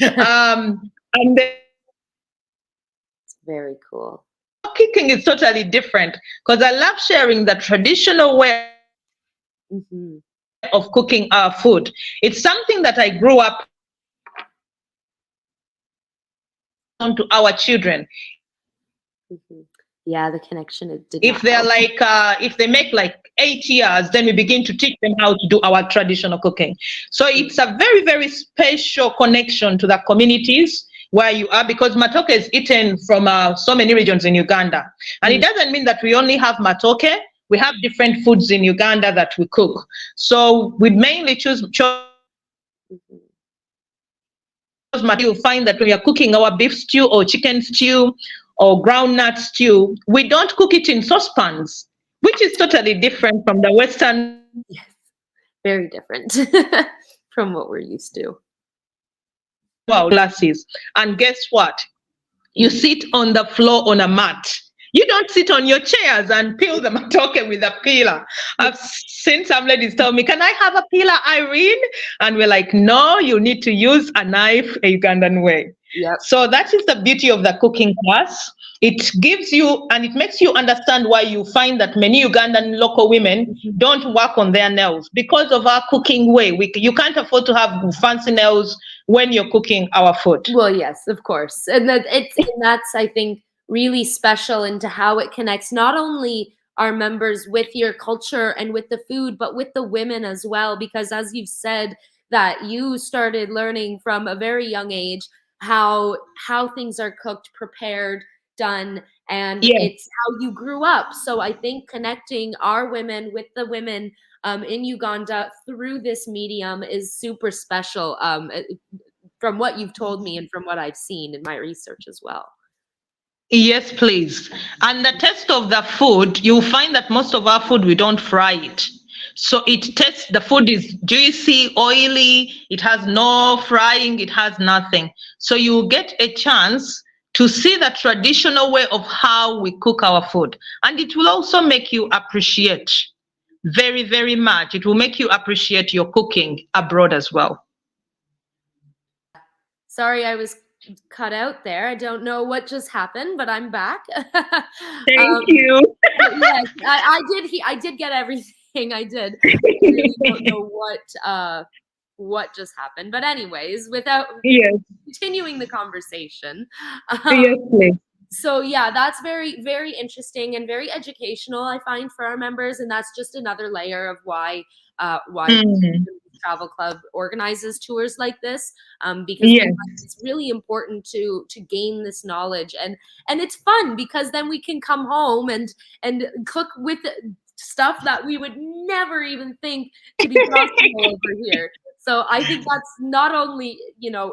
Speaker 2: And then
Speaker 1: It's very cool.
Speaker 2: cooking is totally different because I love sharing the traditional way of cooking our food. It's something that I grew up on to our children.
Speaker 1: Yeah, the connection did
Speaker 2: If they're like, if they make like 8 years, then we begin to teach them how to do our traditional cooking. So it's a very, very special connection to the communities where you are, because matoke is eaten from so many regions in Uganda. And it doesn't mean that we only have matoke. We have different foods in Uganda that we cook. So we mainly choose you'll find that when you're cooking our beef stew or chicken stew or groundnut stew, we don't cook it in saucepans, which is totally different from the Western.
Speaker 1: Yes, very different from what we're used to.
Speaker 2: Wow, glasses. And guess what? You sit on the floor on a mat. You don't sit on your chairs and peel the matoke with a peeler. I've seen some ladies tell me, "Can I have a peeler, Irene?" And we're like, "No, you need to use a knife a Ugandan way."
Speaker 1: Yep.
Speaker 2: So that is the beauty of the cooking class. It gives you, and it makes you understand why you find that many Ugandan local women don't work on their nails because of our cooking way. You can't afford to have fancy nails when you're cooking our food.
Speaker 1: Well, yes, of course. And that's, I think, really special into how it connects not only our members with your culture and with the food, but with the women as well. Because as you've said, that you started learning from a very young age how things are cooked, prepared, done, and it's how you grew up. So I think connecting our women with the women in Uganda through this medium is super special, from what you've told me and from what I've seen in my research as well.
Speaker 2: Yes, please. And the taste of the food, you'll find that most of our food, we don't fry it. So the food is juicy, oily, it has no frying, it has nothing. So you get a chance to see the traditional way of how we cook our food. And it will also make you appreciate very, very much. It will make you appreciate your cooking abroad as well.
Speaker 1: Sorry, I was cut out there. I don't know what just happened, but I'm back.
Speaker 2: Thank you.
Speaker 1: Yes, I did get everything. I did. I really don't know what just happened. But anyways, without continuing the conversation,
Speaker 2: yes, please.
Speaker 1: So yeah, that's very, very interesting and very educational, I find, for our members, and that's just another layer of why
Speaker 2: Mm,
Speaker 1: travel club organizes tours like this, because we
Speaker 2: yes.
Speaker 1: find it's really important to gain this knowledge, and it's fun because then we can come home and cook with stuff that we would never even think to be possible over here. So I think that's not only,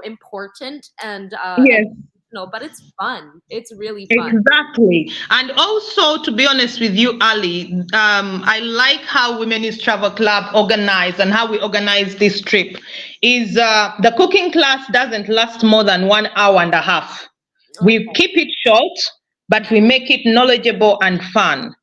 Speaker 1: important and
Speaker 2: Yes.
Speaker 1: no, but it's fun. It's really fun.
Speaker 2: Exactly. And also, to be honest with you, Ali, I like how Women's Travel Club organize and how we organize this trip. Is the cooking class doesn't last more than 1 hour and a half. We
Speaker 1: Okay.
Speaker 2: keep it short, but we make it knowledgeable and fun.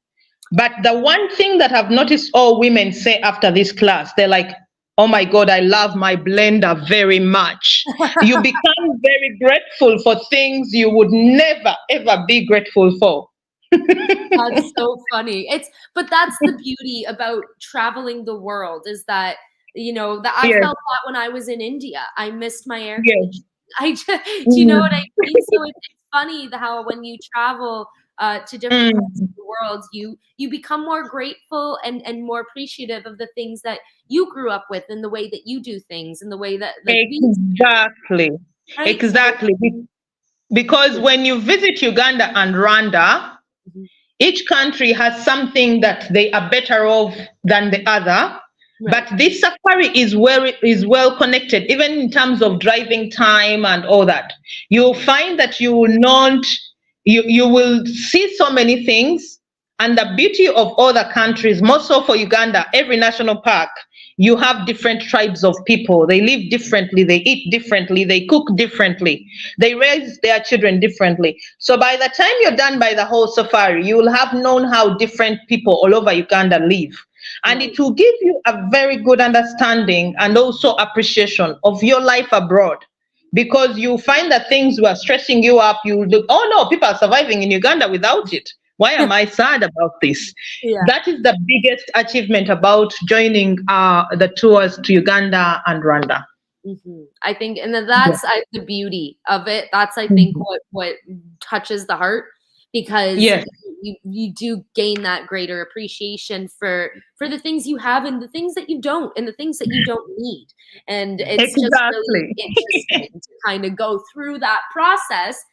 Speaker 2: But the one thing that I've noticed all women say after this class, they're like, oh my God, I love my blender very much. You become very grateful for things you would never, ever be grateful for.
Speaker 1: That's so funny. But that's the beauty about traveling the world, is that, that I
Speaker 2: Yes,
Speaker 1: felt that when I was in India. I missed my air
Speaker 2: yes.
Speaker 1: conditioning. I just, do you know what I
Speaker 2: Mm,
Speaker 1: mean? So it's funny how when you travel to different parts of
Speaker 2: mm.
Speaker 1: the world, you become more grateful and more appreciative of the things that you grew up with, and the way that you do things, and the way that like we experience,
Speaker 2: Exactly.
Speaker 1: right? So
Speaker 2: Exactly. Because when you visit Uganda and Rwanda,
Speaker 1: mhm,
Speaker 2: each country has something that they are better off than the other. But
Speaker 1: right.
Speaker 2: this safari is well connected, even in terms of driving time and all that. You'll find that you will see so many things. And the beauty of other countries, more so for Uganda, every national park, you have different tribes of people. They live differently, they eat differently, they cook differently, they raise their children differently. So by the time you're done by the whole safari, you will have known how different people all over Uganda live. And
Speaker 1: Right.
Speaker 2: it will give you a very good understanding and also appreciation of your life abroad. Because you find that things were stressing you up, you look, oh no, people are surviving in Uganda without it. Why am I sad about this?
Speaker 1: Yeah.
Speaker 2: That is the biggest achievement about joining the tours to Uganda and Rwanda.
Speaker 1: I think, and then
Speaker 2: Yeah.
Speaker 1: that's the beauty of it. That's, I think,
Speaker 2: Mhm.
Speaker 1: what touches the heart, because
Speaker 2: Yes,
Speaker 1: you do gain that greater appreciation for the things you have and the things that you don't, and the things that you don't need. And it's just really
Speaker 2: exactly.
Speaker 1: interesting to kind of go through that process,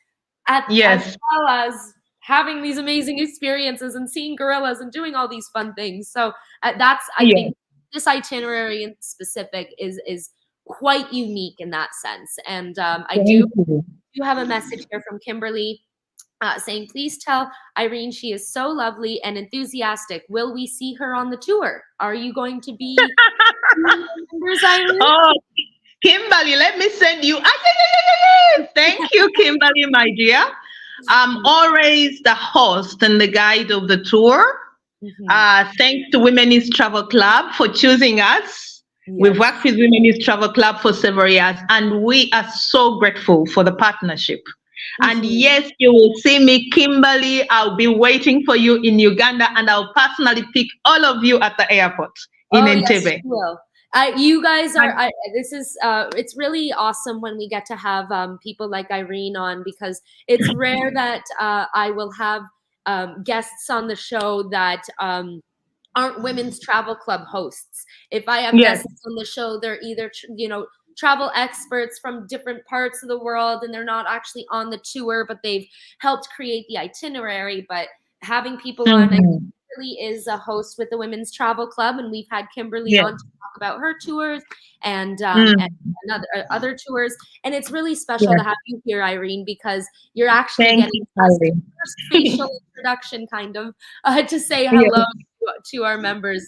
Speaker 1: as
Speaker 2: Yes,
Speaker 1: well as having these amazing experiences and seeing gorillas and doing all these fun things. So that's, I
Speaker 2: yes.
Speaker 1: think, this itinerary in specific is quite unique in that sense. And I do
Speaker 2: Thank you.
Speaker 1: have a message here from Kimberly, saying, please tell Irene she is so lovely and enthusiastic. Will we see her on the tour? Are you going to be members, Irene?
Speaker 2: Oh, Kimberly, let me send you. Thank you, Kimberly, my dear. I'm always the host and the guide of the tour.
Speaker 1: Mhm.
Speaker 2: Thanks to Women's Travel Club for choosing us. We've
Speaker 1: Yes.
Speaker 2: worked with Women's Travel Club for several years, and we are so grateful for the partnership. And
Speaker 1: Mhm.
Speaker 2: yes, you will see me, Kimberly. I'll be waiting for you in Uganda, and I'll personally pick all of you at the airport in
Speaker 1: Oh yes,
Speaker 2: Entebbe.
Speaker 1: she will. You guys are.
Speaker 2: And
Speaker 1: This is. It's really awesome when we get to have people like Irene on, because it's rare that I will have guests on the show that aren't Women's Travel Club hosts. If I have
Speaker 2: yes,
Speaker 1: guests on the show, they're either travel experts from different parts of the world, and they're not actually on the tour, but they've helped create the itinerary. But having people on,
Speaker 2: mhm,
Speaker 1: Kimberly is a host with the Women's Travel Club, and we've had Kimberly
Speaker 2: yes,
Speaker 1: on to talk about her tours and
Speaker 2: mm,
Speaker 1: other tours. And it's really special
Speaker 2: yes.
Speaker 1: to have you here, Irene, because you're actually
Speaker 2: Thank
Speaker 1: getting
Speaker 2: you, Ali.
Speaker 1: first facial introduction, kind of, to say hello
Speaker 2: Yes.
Speaker 1: to our members,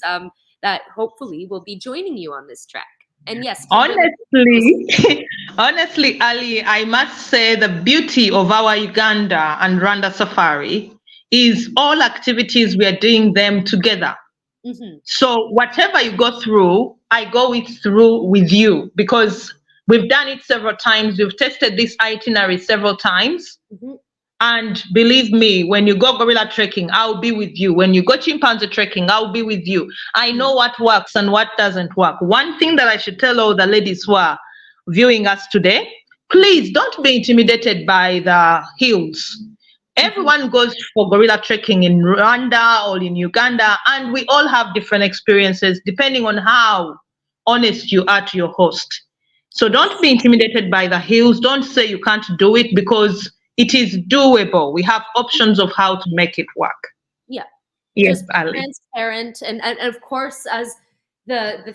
Speaker 1: that hopefully will be joining you on this trek. And yes, Kimberly.
Speaker 2: Honestly, honestly, Ali, I must say the beauty of our Uganda and Rwanda safari is all activities we are doing them together.
Speaker 1: Mhm,
Speaker 2: So whatever you go through, I go it through with you because we've done it several times. We've tested this itinerary several times.
Speaker 1: mhm,
Speaker 2: And believe me, when you go gorilla trekking, I'll be with you. When you go chimpanzee trekking, I'll be with you. I
Speaker 1: mhm.
Speaker 2: know what works and what doesn't work. One thing that I should tell all the ladies who are viewing us today, please don't be intimidated by the hills.
Speaker 1: Mhm.
Speaker 2: Everyone goes for gorilla trekking in Rwanda or in Uganda, and we all have different experiences depending on how honest you are to your host. So don't
Speaker 1: Yes.
Speaker 2: be intimidated by the hills. Don't say you can't do it, because it is doable. We have options of how to make it work.
Speaker 1: Yeah.
Speaker 2: Yes,
Speaker 1: Just be
Speaker 2: Ali.
Speaker 1: transparent, and of course, as the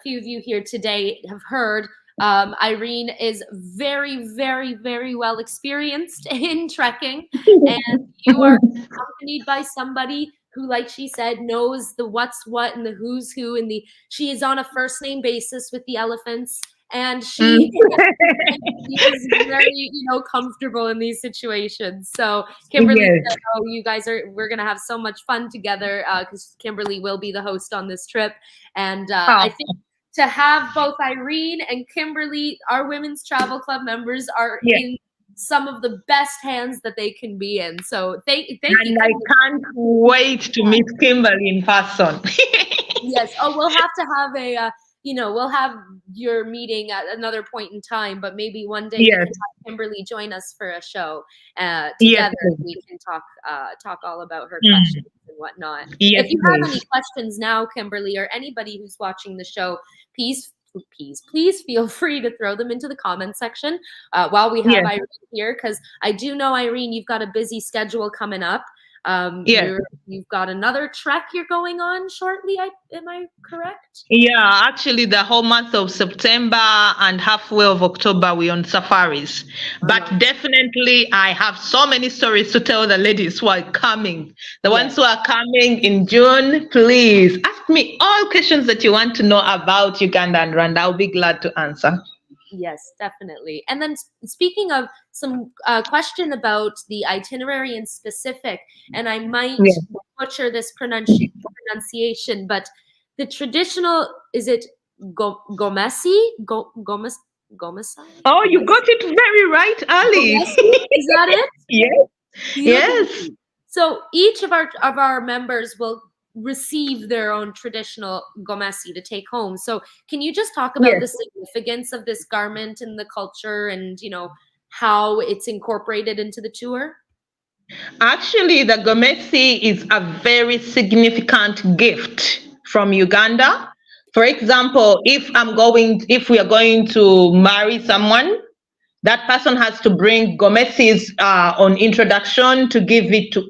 Speaker 1: few of you here today have heard, Irene is very, very, very well experienced in trekking, and you are accompanied by somebody who, like she said, knows the what's what and the who's who, and the she is on a first name basis with the elephants, and
Speaker 2: Mm.
Speaker 1: she and she is very, comfortable in these situations. So Kimberly
Speaker 2: Yes.
Speaker 1: said, "Oh, we're gonna have so much fun together because Kimberly will be the host on this trip." And I
Speaker 2: Oh,
Speaker 1: think to have both Irene and Kimberly, our women's travel club members, are
Speaker 2: yes.
Speaker 1: in some of the best hands that they can be in. So thank you,
Speaker 2: And I
Speaker 1: Kimberly.
Speaker 2: can't wait to meet Kimberly in person.
Speaker 1: Yes. Oh, we'll have to have we'll have your meeting at another point in time, but maybe one day we
Speaker 2: Yes.
Speaker 1: can have Kimberly join us for a show
Speaker 2: Yes,
Speaker 1: together.
Speaker 2: please.
Speaker 1: We can talk all about her
Speaker 2: Mm.
Speaker 1: questions and whatnot.
Speaker 2: Yes,
Speaker 1: If you have any
Speaker 2: please.
Speaker 1: questions now, Kimberly, or anybody who's watching the show, please feel free to throw them into the comment section while we have
Speaker 2: Yes.
Speaker 1: Irene here, because I do know, Irene, you've got a busy schedule coming up.
Speaker 2: Yes.
Speaker 1: You've got another trek you're going on shortly. Am I correct?
Speaker 2: Yeah, actually, the whole month of September and halfway of October, we're on safaris.
Speaker 1: Oh
Speaker 2: But
Speaker 1: wow.
Speaker 2: definitely, I have so many stories to tell the ladies who are coming. The ones
Speaker 1: Yes.
Speaker 2: who are coming in June, please ask me all questions that you want to know about Uganda and Rwanda. I'll be glad to answer.
Speaker 1: Yes, definitely. And then speaking of some question about the itinerary in specific, and I might
Speaker 2: Yeah.
Speaker 1: butcher this pronunciation, but the traditional, is it Gomesi? Gomesi?
Speaker 2: Oh, you got
Speaker 1: Gomesi?
Speaker 2: it very right, Ali.
Speaker 1: Gomesi? Is that it?
Speaker 2: Yes. Yes.
Speaker 1: Beautiful. So each of our members will receive their own traditional gomesi to take home. So can you just talk about
Speaker 2: Yes.
Speaker 1: the significance of this garment and the culture, and how it's incorporated into the tour?
Speaker 2: Actually, the Gomesi is a very significant gift from Uganda. For example, if we are going to marry someone, that person has to bring Gomesis on introduction to give it to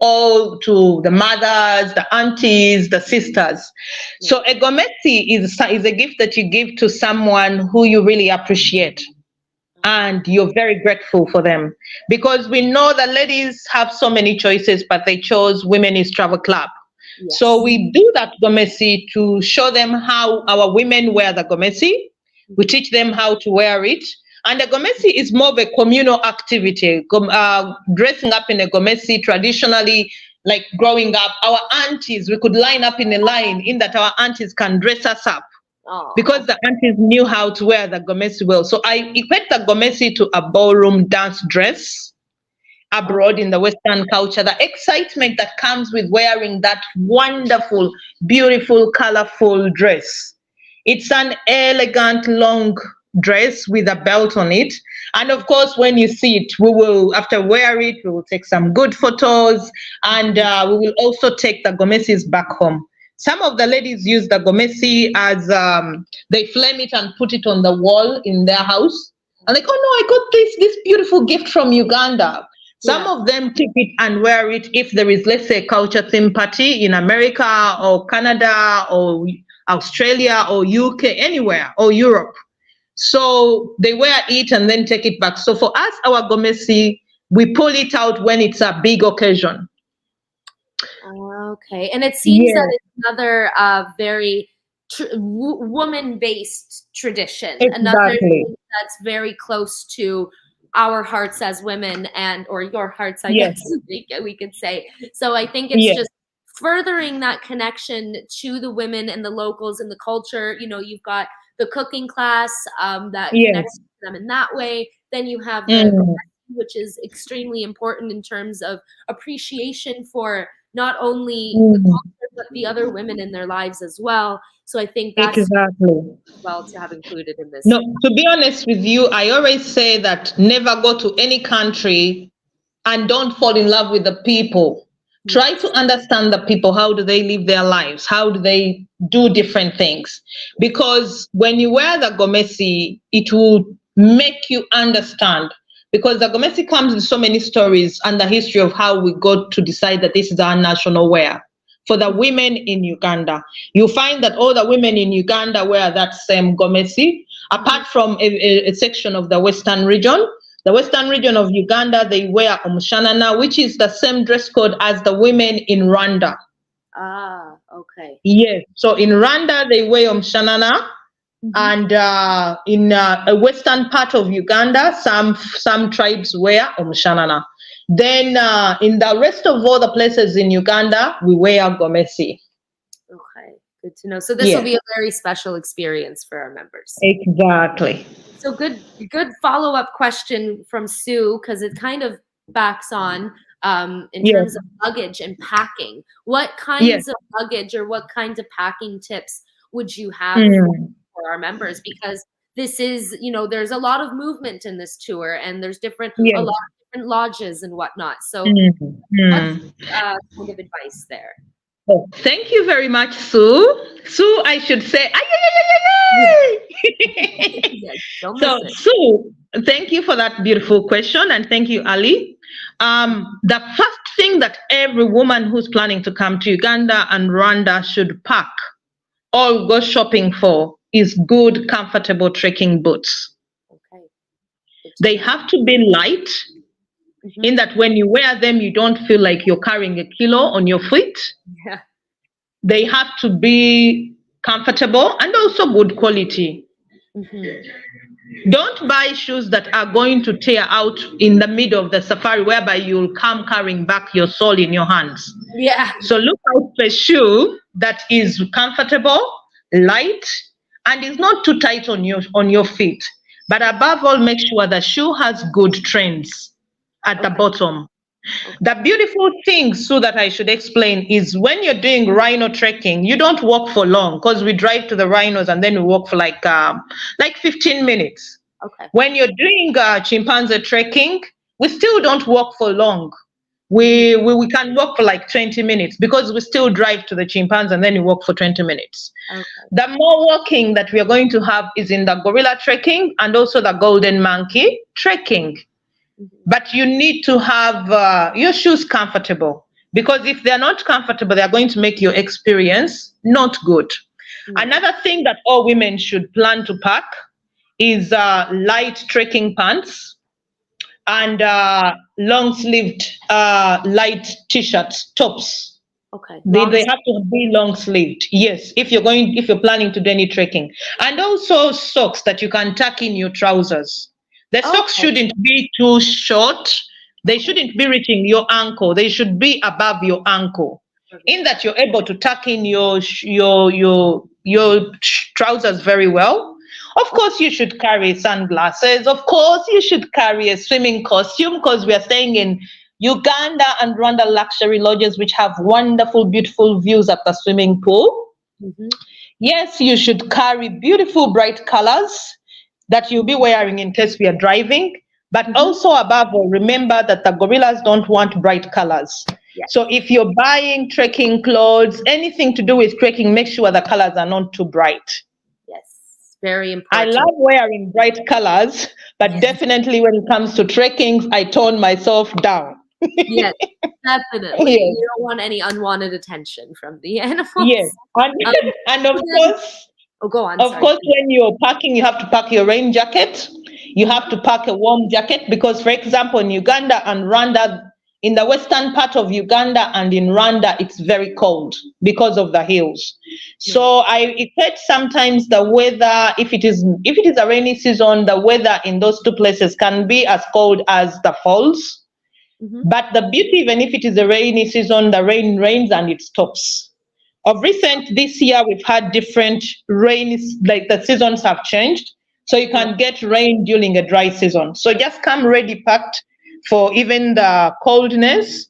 Speaker 2: the mothers, the aunties, the sisters.
Speaker 1: Yeah.
Speaker 2: So a Gomesi is a gift that you give to someone who you really appreciate, and you're very grateful for them, because we know that ladies have so many choices, but they chose Women is Travel Club. So
Speaker 1: Yes.
Speaker 2: we do that gomesi to show them how our women wear the gomesi. We teach them how to wear it. And the gomesi is more of a communal activity. Dressing up in a gomesi traditionally, like growing up, our aunties, we could line up in a line in that our aunties can dress us up, because
Speaker 1: Oh,
Speaker 2: the aunties knew how to wear the gomesi well. So I equate the gomesi to a ballroom dance dress abroad
Speaker 1: okay.
Speaker 2: in the Western culture. The excitement that comes with wearing that wonderful, beautiful, colorful dress. It's an elegant, long dress with a belt on it. And of course, when you see it, after wear it, we will take some good photos, and we will also take the gomesis back home. Some of the ladies use the gomesi as they flame it and put it on the wall in their house. And like, oh no, I got this beautiful gift from Uganda. Some
Speaker 1: Yeah.
Speaker 2: of them take it and wear it if there is, let's say, a culture theme party in America or Canada or Australia or UK, anywhere, or Europe. So they wear it and then take it back. So for us, our gomesi, we pull it out when it's a big occasion.
Speaker 1: Okay. And it seems that
Speaker 2: Yes,
Speaker 1: it's another very woman-based tradition, another
Speaker 2: exactly.
Speaker 1: thing that's very close to our hearts as women, or your hearts, I
Speaker 2: Yes,
Speaker 1: guess we could say. So I think it's
Speaker 2: yes,
Speaker 1: just furthering that connection to the women and the locals and the culture. You've got the cooking class that
Speaker 2: yes.
Speaker 1: connects them in that way. Then you have the
Speaker 2: Mm,
Speaker 1: which is extremely important in terms of appreciation for not only the
Speaker 2: mm,
Speaker 1: culture but the other women in their lives as well. So I think that's
Speaker 2: exactly.
Speaker 1: well to have included in this.
Speaker 2: No, to be honest with you, I always say that never go to any country and don't fall in love with the people. Try to understand the people. How do they live their lives? How do they do different things? Because when you wear the gomesi, it will make you understand. Because the gomesi comes with so many stories and the history of how we got to decide that this is our national wear. For the women in Uganda, you find that all the women in Uganda wear that same gomesi, apart from a section of the Western region. The Western region of Uganda, they wear umushanana, which is the same dress code as the women in Rwanda.
Speaker 1: Ah, okay.
Speaker 2: Yes. So in Rwanda, they wear umushanana. And in a western part of Uganda, some tribes wear umushanana. Then in the rest of all the places in Uganda, we wear gomesi.
Speaker 1: Okay, good to know. So this will be a very special experience for our members.
Speaker 2: Exactly.
Speaker 1: So good follow-up question from Sue, because it kind of backs on in terms of luggage and packing. What kinds of luggage or what kinds of packing tips would you have for our members? Because this is, there's a lot of movement in this tour, and there's a lot of different lodges and whatnot. So what's kind of advice there?
Speaker 2: Oh, thank you very much, Sue. Sue, I should say,
Speaker 1: Yes, don't
Speaker 2: so
Speaker 1: miss it.
Speaker 2: Sue, thank you for that beautiful question, and thank you, Ali. The first thing that every woman who's planning to come to Uganda and Rwanda should pack or go shopping for is good, comfortable trekking boots.
Speaker 1: Okay.
Speaker 2: They have to be light, in that when you wear them, you don't feel like you're carrying a kilo on your feet.
Speaker 1: Yeah.
Speaker 2: They have to be comfortable and also good quality. Don't buy shoes that are going to tear out in the middle of the safari, whereby you'll come carrying back your sole in your hands.
Speaker 1: Yeah.
Speaker 2: So look out for a shoe that is comfortable, light, and is not too tight on your feet. But above all, make sure the shoe has good treads at the bottom. The beautiful thing, so that I should explain, is when you're doing rhino trekking, you don't walk for long, because we drive to the rhinos and then we walk for like 15 minutes.
Speaker 1: Okay.
Speaker 2: When you're doing chimpanzee trekking, we still don't walk for long. We can walk for like 20 minutes, because we still drive to the chimpanzee and then we walk for 20 minutes.
Speaker 1: Okay.
Speaker 2: The more walking that we are going to have is in the gorilla trekking and also the golden monkey trekking. But you need to have your shoes comfortable, because if they're not comfortable, they're going to make your experience not good. Another thing that all women should plan to pack is light trekking pants and long-sleeved light t-shirts, tops.
Speaker 1: Okay.
Speaker 2: They have to be long-sleeved. Yes, if you're planning to do any trekking, and also socks that you can tuck in your trousers. The socks shouldn't be too short. They shouldn't be reaching your ankle. They should be above your ankle, in that you're able to tuck in your trousers very well. Of course, you should carry sunglasses. Of course, you should carry a swimming costume, because we are staying in Uganda and Rwanda luxury lodges, which have wonderful, beautiful views at the swimming pool. Yes, you should carry beautiful, bright colors that you'll be wearing in case we are driving. But also, above all, remember that the gorillas don't want bright colors. Yes. So if you're buying trekking clothes, anything to do with trekking, make sure the colors are not too bright.
Speaker 1: Yes, very important.
Speaker 2: I love wearing bright colors, but definitely when it comes to trekking, I tone myself down.
Speaker 1: Yes, definitely. Yes. You don't want any unwanted attention from the animals.
Speaker 2: Yes, and of course,
Speaker 1: go on.
Speaker 2: Of course, when you're packing, you have to pack your rain jacket. You have to pack a warm jacket, because, for example, in Uganda and Rwanda, in the western part of Uganda and in Rwanda, it's very cold because of the hills. So I said sometimes the weather, if it is a rainy season, the weather in those two places can be as cold as the falls. But the beauty, even if it is a rainy season, the rain rains and it stops. Of recent, this year, we've had different rains, like the seasons have changed. So you can get rain during a dry season. So just come ready packed for even the coldness,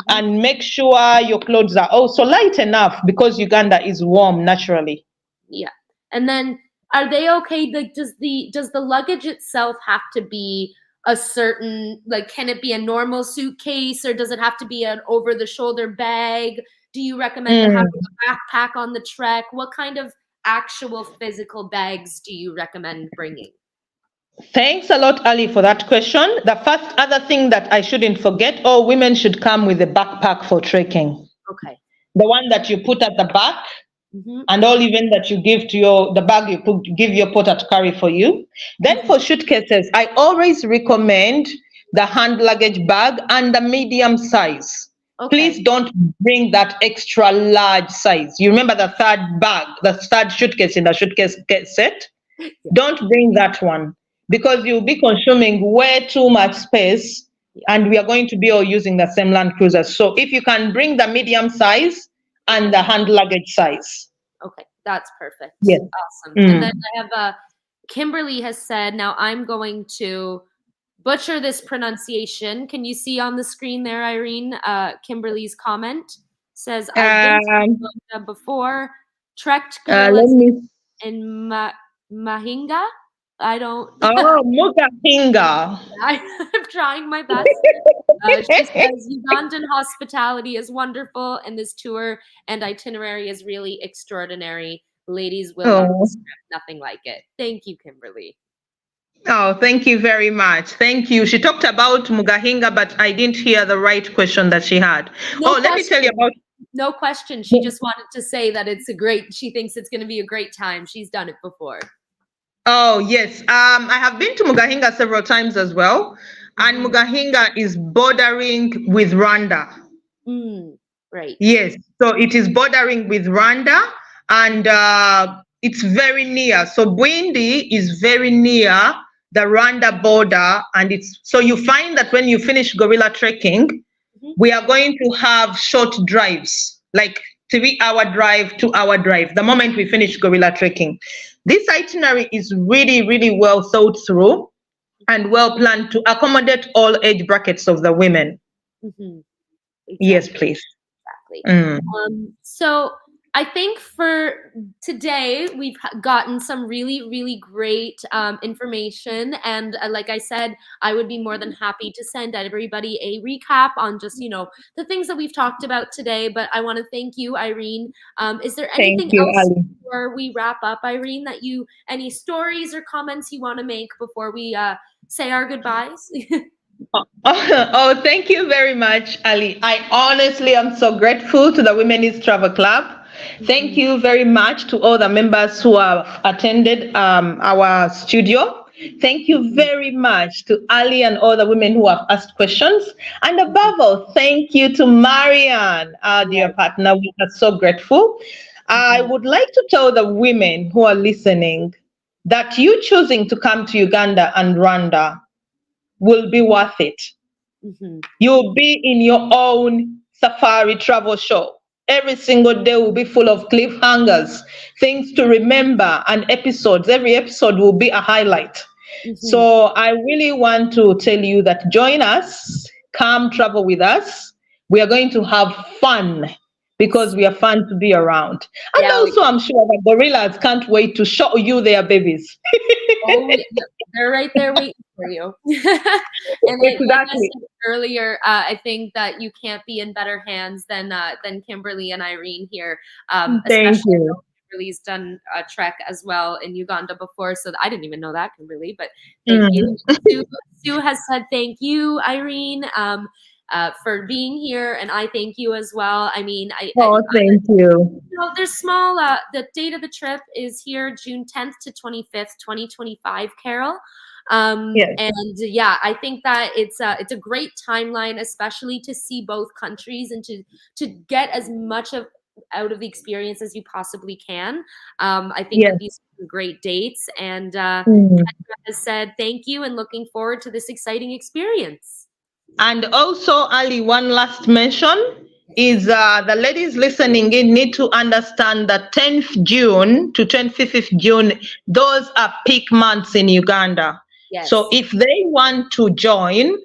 Speaker 2: and make sure your clothes are also light enough, because Uganda is warm naturally.
Speaker 1: Yeah. And then are they okay? Like, does the luggage itself have to be a certain, like, can it be a normal suitcase, or does it have to be an over the shoulder bag? Do you recommend having
Speaker 2: Mm.
Speaker 1: a backpack on the trek? What kind of actual physical bags do you recommend bringing?
Speaker 2: Thanks a lot, Ali, for that question. The first other thing that I shouldn't forget, all women should come with a backpack for trekking.
Speaker 1: Okay.
Speaker 2: The one that you put at the back,
Speaker 1: Mm-hmm.
Speaker 2: and all even that you give to the bag you give your porter to carry for you. Then
Speaker 1: Mm-hmm.
Speaker 2: for suitcases, I always recommend the hand luggage bag and the medium size.
Speaker 1: Okay.
Speaker 2: Please don't bring that extra large size. You remember the third bag, the third suitcase in the suitcase set?
Speaker 1: Yeah.
Speaker 2: Don't bring that one because you'll be consuming way too much space,
Speaker 1: Yeah.
Speaker 2: and we are going to be all using the same Land Cruiser. So if you can bring the medium size and
Speaker 1: Okay.
Speaker 2: the hand luggage size.
Speaker 1: Okay. That's perfect.
Speaker 2: Yes.
Speaker 1: Awesome. And
Speaker 2: Mm.
Speaker 1: then I have Kimberly has said, now I'm going to butcher this pronunciation. Can you see on the screen there, Irene? Kimberly's comment says, I've been to
Speaker 2: Um,
Speaker 1: Uganda before, trekked
Speaker 2: let
Speaker 1: gorillas
Speaker 2: me.
Speaker 1: in Mahinga. I don't,
Speaker 2: Oh, Mugahinga.
Speaker 1: I'm trying my best. She says Ugandan hospitality is wonderful, and this tour and itinerary is really extraordinary. Ladies will love
Speaker 2: Oh,
Speaker 1: this trip. Nothing like it. Thank you, Kimberly.
Speaker 2: oh, thank you very much. Thank you. She talked about Mugahinga, but I didn't hear the right question that she had.
Speaker 1: No
Speaker 2: Oh, let me tell you
Speaker 1: question.
Speaker 2: about.
Speaker 1: No question. She just wanted to say that she thinks it's going to be a great time. She's done it before.
Speaker 2: Oh, yes. I have been to Mugahinga several times as well, and
Speaker 1: Mhm.
Speaker 2: Mugahinga is bordering with Rwanda.
Speaker 1: Right.
Speaker 2: Yes, so it is bordering with Rwanda, and it's very near. So Bwindi is very near the Rwanda border, and it's so you find that when you finish gorilla trekking,
Speaker 1: Mhm.
Speaker 2: we are going to have short drives, like 3 hour drive, 2 hour drive, the moment we finish gorilla trekking. This itinerary is really, really well thought through and well planned to accommodate all age brackets of the women.
Speaker 1: Mhm.
Speaker 2: Yes,
Speaker 1: Exactly.
Speaker 2: please.
Speaker 1: Exactly.
Speaker 2: Mm.
Speaker 1: So I think for today, we've gotten some really, really great information. And like I said, I would be more than happy to send everybody a recap on just, the things that we've talked about today. But I want to thank you, Irene. Is there
Speaker 2: Thank
Speaker 1: anything
Speaker 2: you,
Speaker 1: else
Speaker 2: Ali.
Speaker 1: before we wrap up, Irene, any stories or comments you want to make before we say our goodbyes?
Speaker 2: Oh, thank you very much, Ali. I honestly am so grateful to the Women's Travel Club. Thank
Speaker 1: Mhm.
Speaker 2: you very much to all the members who have attended our studio. Thank you
Speaker 1: Mhm.
Speaker 2: very much to Ali and all the women who have asked questions. And
Speaker 1: Mhm.
Speaker 2: above all, thank you to Marianne, our dear
Speaker 1: Yes.
Speaker 2: partner. We are so grateful. I
Speaker 1: Mhm.
Speaker 2: would like to tell the women who are listening that you choosing to come to Uganda and Rwanda will be worth it.
Speaker 1: Mhm.
Speaker 2: You'll be in your own safari travel show. Every single day will be full of cliffhangers, things to remember, and episodes. Every episode will be a highlight.
Speaker 1: Mhm.
Speaker 2: So I really want to tell you that join us, come travel with us. We are going to have fun because we are fun to be around. And
Speaker 1: Yeah.
Speaker 2: also, I'm sure the gorillas can't wait to show you their babies.
Speaker 1: Oh, yeah, they're right there waiting for you. And like I
Speaker 2: Exactly.
Speaker 1: said earlier, I think that you can't be in better hands than Kimberly and Irene here.
Speaker 2: Thank
Speaker 1: Especially, I
Speaker 2: you.
Speaker 1: know Kimberly's done a trek as well in Uganda before, so I didn't even know that, Kimberly. But thank you.
Speaker 2: Mm.
Speaker 1: Sue has said thank you, Irene, for being here, and I thank you as well. I mean,
Speaker 2: Oh, thank you.
Speaker 1: there's small. The date of the trip is here, June 10th to 25th, 2025, Carol.
Speaker 2: Yes.
Speaker 1: And yeah, I think that it's a great timeline, especially to see both countries and to get as much of out of the experience as you possibly can. I think that
Speaker 2: Yes.
Speaker 1: these are great dates, and
Speaker 2: Mm.
Speaker 1: Kendra has said thank you and looking forward to this exciting experience.
Speaker 2: And also, Ali, one last mention
Speaker 1: Yes.
Speaker 2: is the ladies listening in need to understand that 10th June to 25th June, those are peak months in Uganda. So
Speaker 1: Yes.
Speaker 2: if they want to join,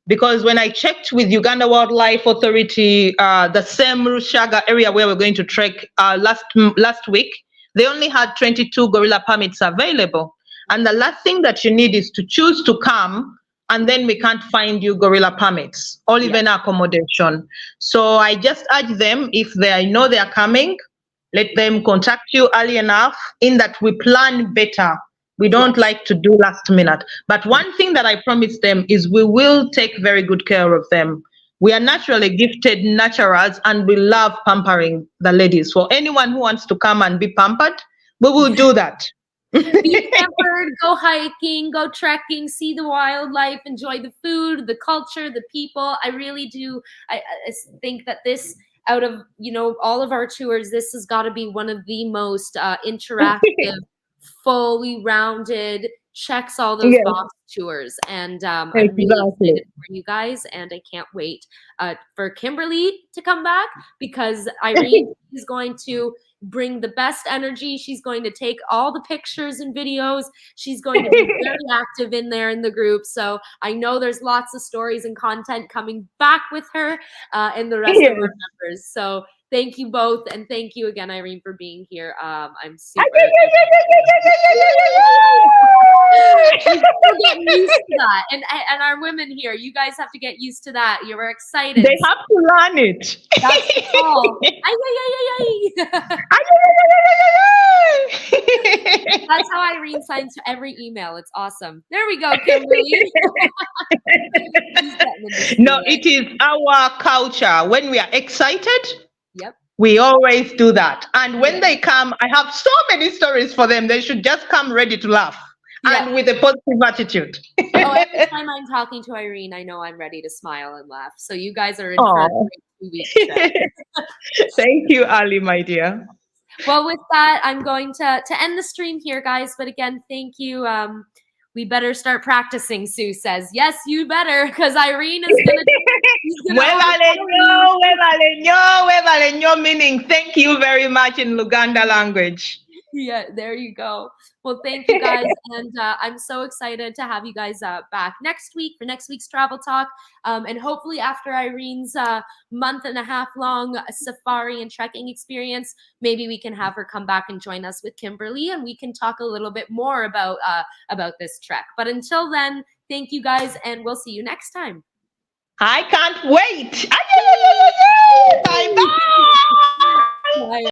Speaker 2: because when I checked with Uganda Wildlife Authority, the same Rushaga area where we're going to trek last week, they only had 22 gorilla permits available. And the last thing that you need is to choose to come and then we can't find you gorilla permits or
Speaker 1: Yeah.
Speaker 2: even accommodation. So I just urge them, if they know they are coming, let them contact you early enough, in that we plan better. We don't
Speaker 1: Yes.
Speaker 2: like to do last minute. But one thing that I promise them is we will take very good care of them. We are naturally gifted naturals and we love pampering the ladies. For anyone who wants to come and be pampered, we will do that.
Speaker 1: Be pampered, go hiking, go trekking, see the wildlife, enjoy the food, the culture, the people. I really do. I think that this, out of all of our tours, this has got to be one of the most interactive, fully rounded, checks all those
Speaker 2: Yes,
Speaker 1: box tours. And I'm really
Speaker 2: exactly.
Speaker 1: excited for you guys, and I can't wait for Kimberly to come back, because Irene is going to bring the best energy. She's going to take all the pictures and videos. She's going to be very active in there in the group. So I know there's lots of stories and content coming back with her and the rest of
Speaker 2: Yes.
Speaker 1: our members. So thank you both, and thank you again, Irene, for being here. I'm
Speaker 2: Ay,
Speaker 1: super.
Speaker 2: ay, ay, ay, ay, ay, ay, ay, ay, ay,
Speaker 1: We're
Speaker 2: ay.
Speaker 1: getting used to that, and our women here, you guys have to get used to that. You were excited.
Speaker 2: They have to learn it.
Speaker 1: That's the call. Ay, ay, ay, ay, ay.
Speaker 2: Ay, ay, ay, ay, ay, ay, ay.
Speaker 1: That's how Irene signs to every email. It's awesome. There we go, Kimberly. She's getting in the
Speaker 2: No,
Speaker 1: spirit.
Speaker 2: it is our culture. When we are excited,
Speaker 1: Yep.
Speaker 2: we always do that. And when
Speaker 1: Yeah.
Speaker 2: they come, I have so many stories for them. They should just come ready to laugh
Speaker 1: Yeah.
Speaker 2: and with a positive attitude.
Speaker 1: Oh, every time I'm talking to Irene, I know I'm ready to smile and laugh. So you guys are in for a
Speaker 2: Oh,
Speaker 1: great 2 week trip.
Speaker 2: thank you, Ali, my dear.
Speaker 1: Well, with that, I'm going to end the stream here, guys. But again, thank you. We better start practicing, Sue says. Yes, you better, because Irene is going to.
Speaker 2: Wevaleño, meaning thank you very much in Luganda language.
Speaker 1: Yeah, there you go. Well, thank you guys, and I'm so excited to have you guys back next week for next week's travel talk, and hopefully after Irene's month and a half long safari and trekking experience, maybe we can have her come back and join us with Kimberly, and we can talk a little bit more about this trek. But until then, thank you guys, and we'll see you next time.
Speaker 2: I can't wait. Bye bye.
Speaker 1: Bye.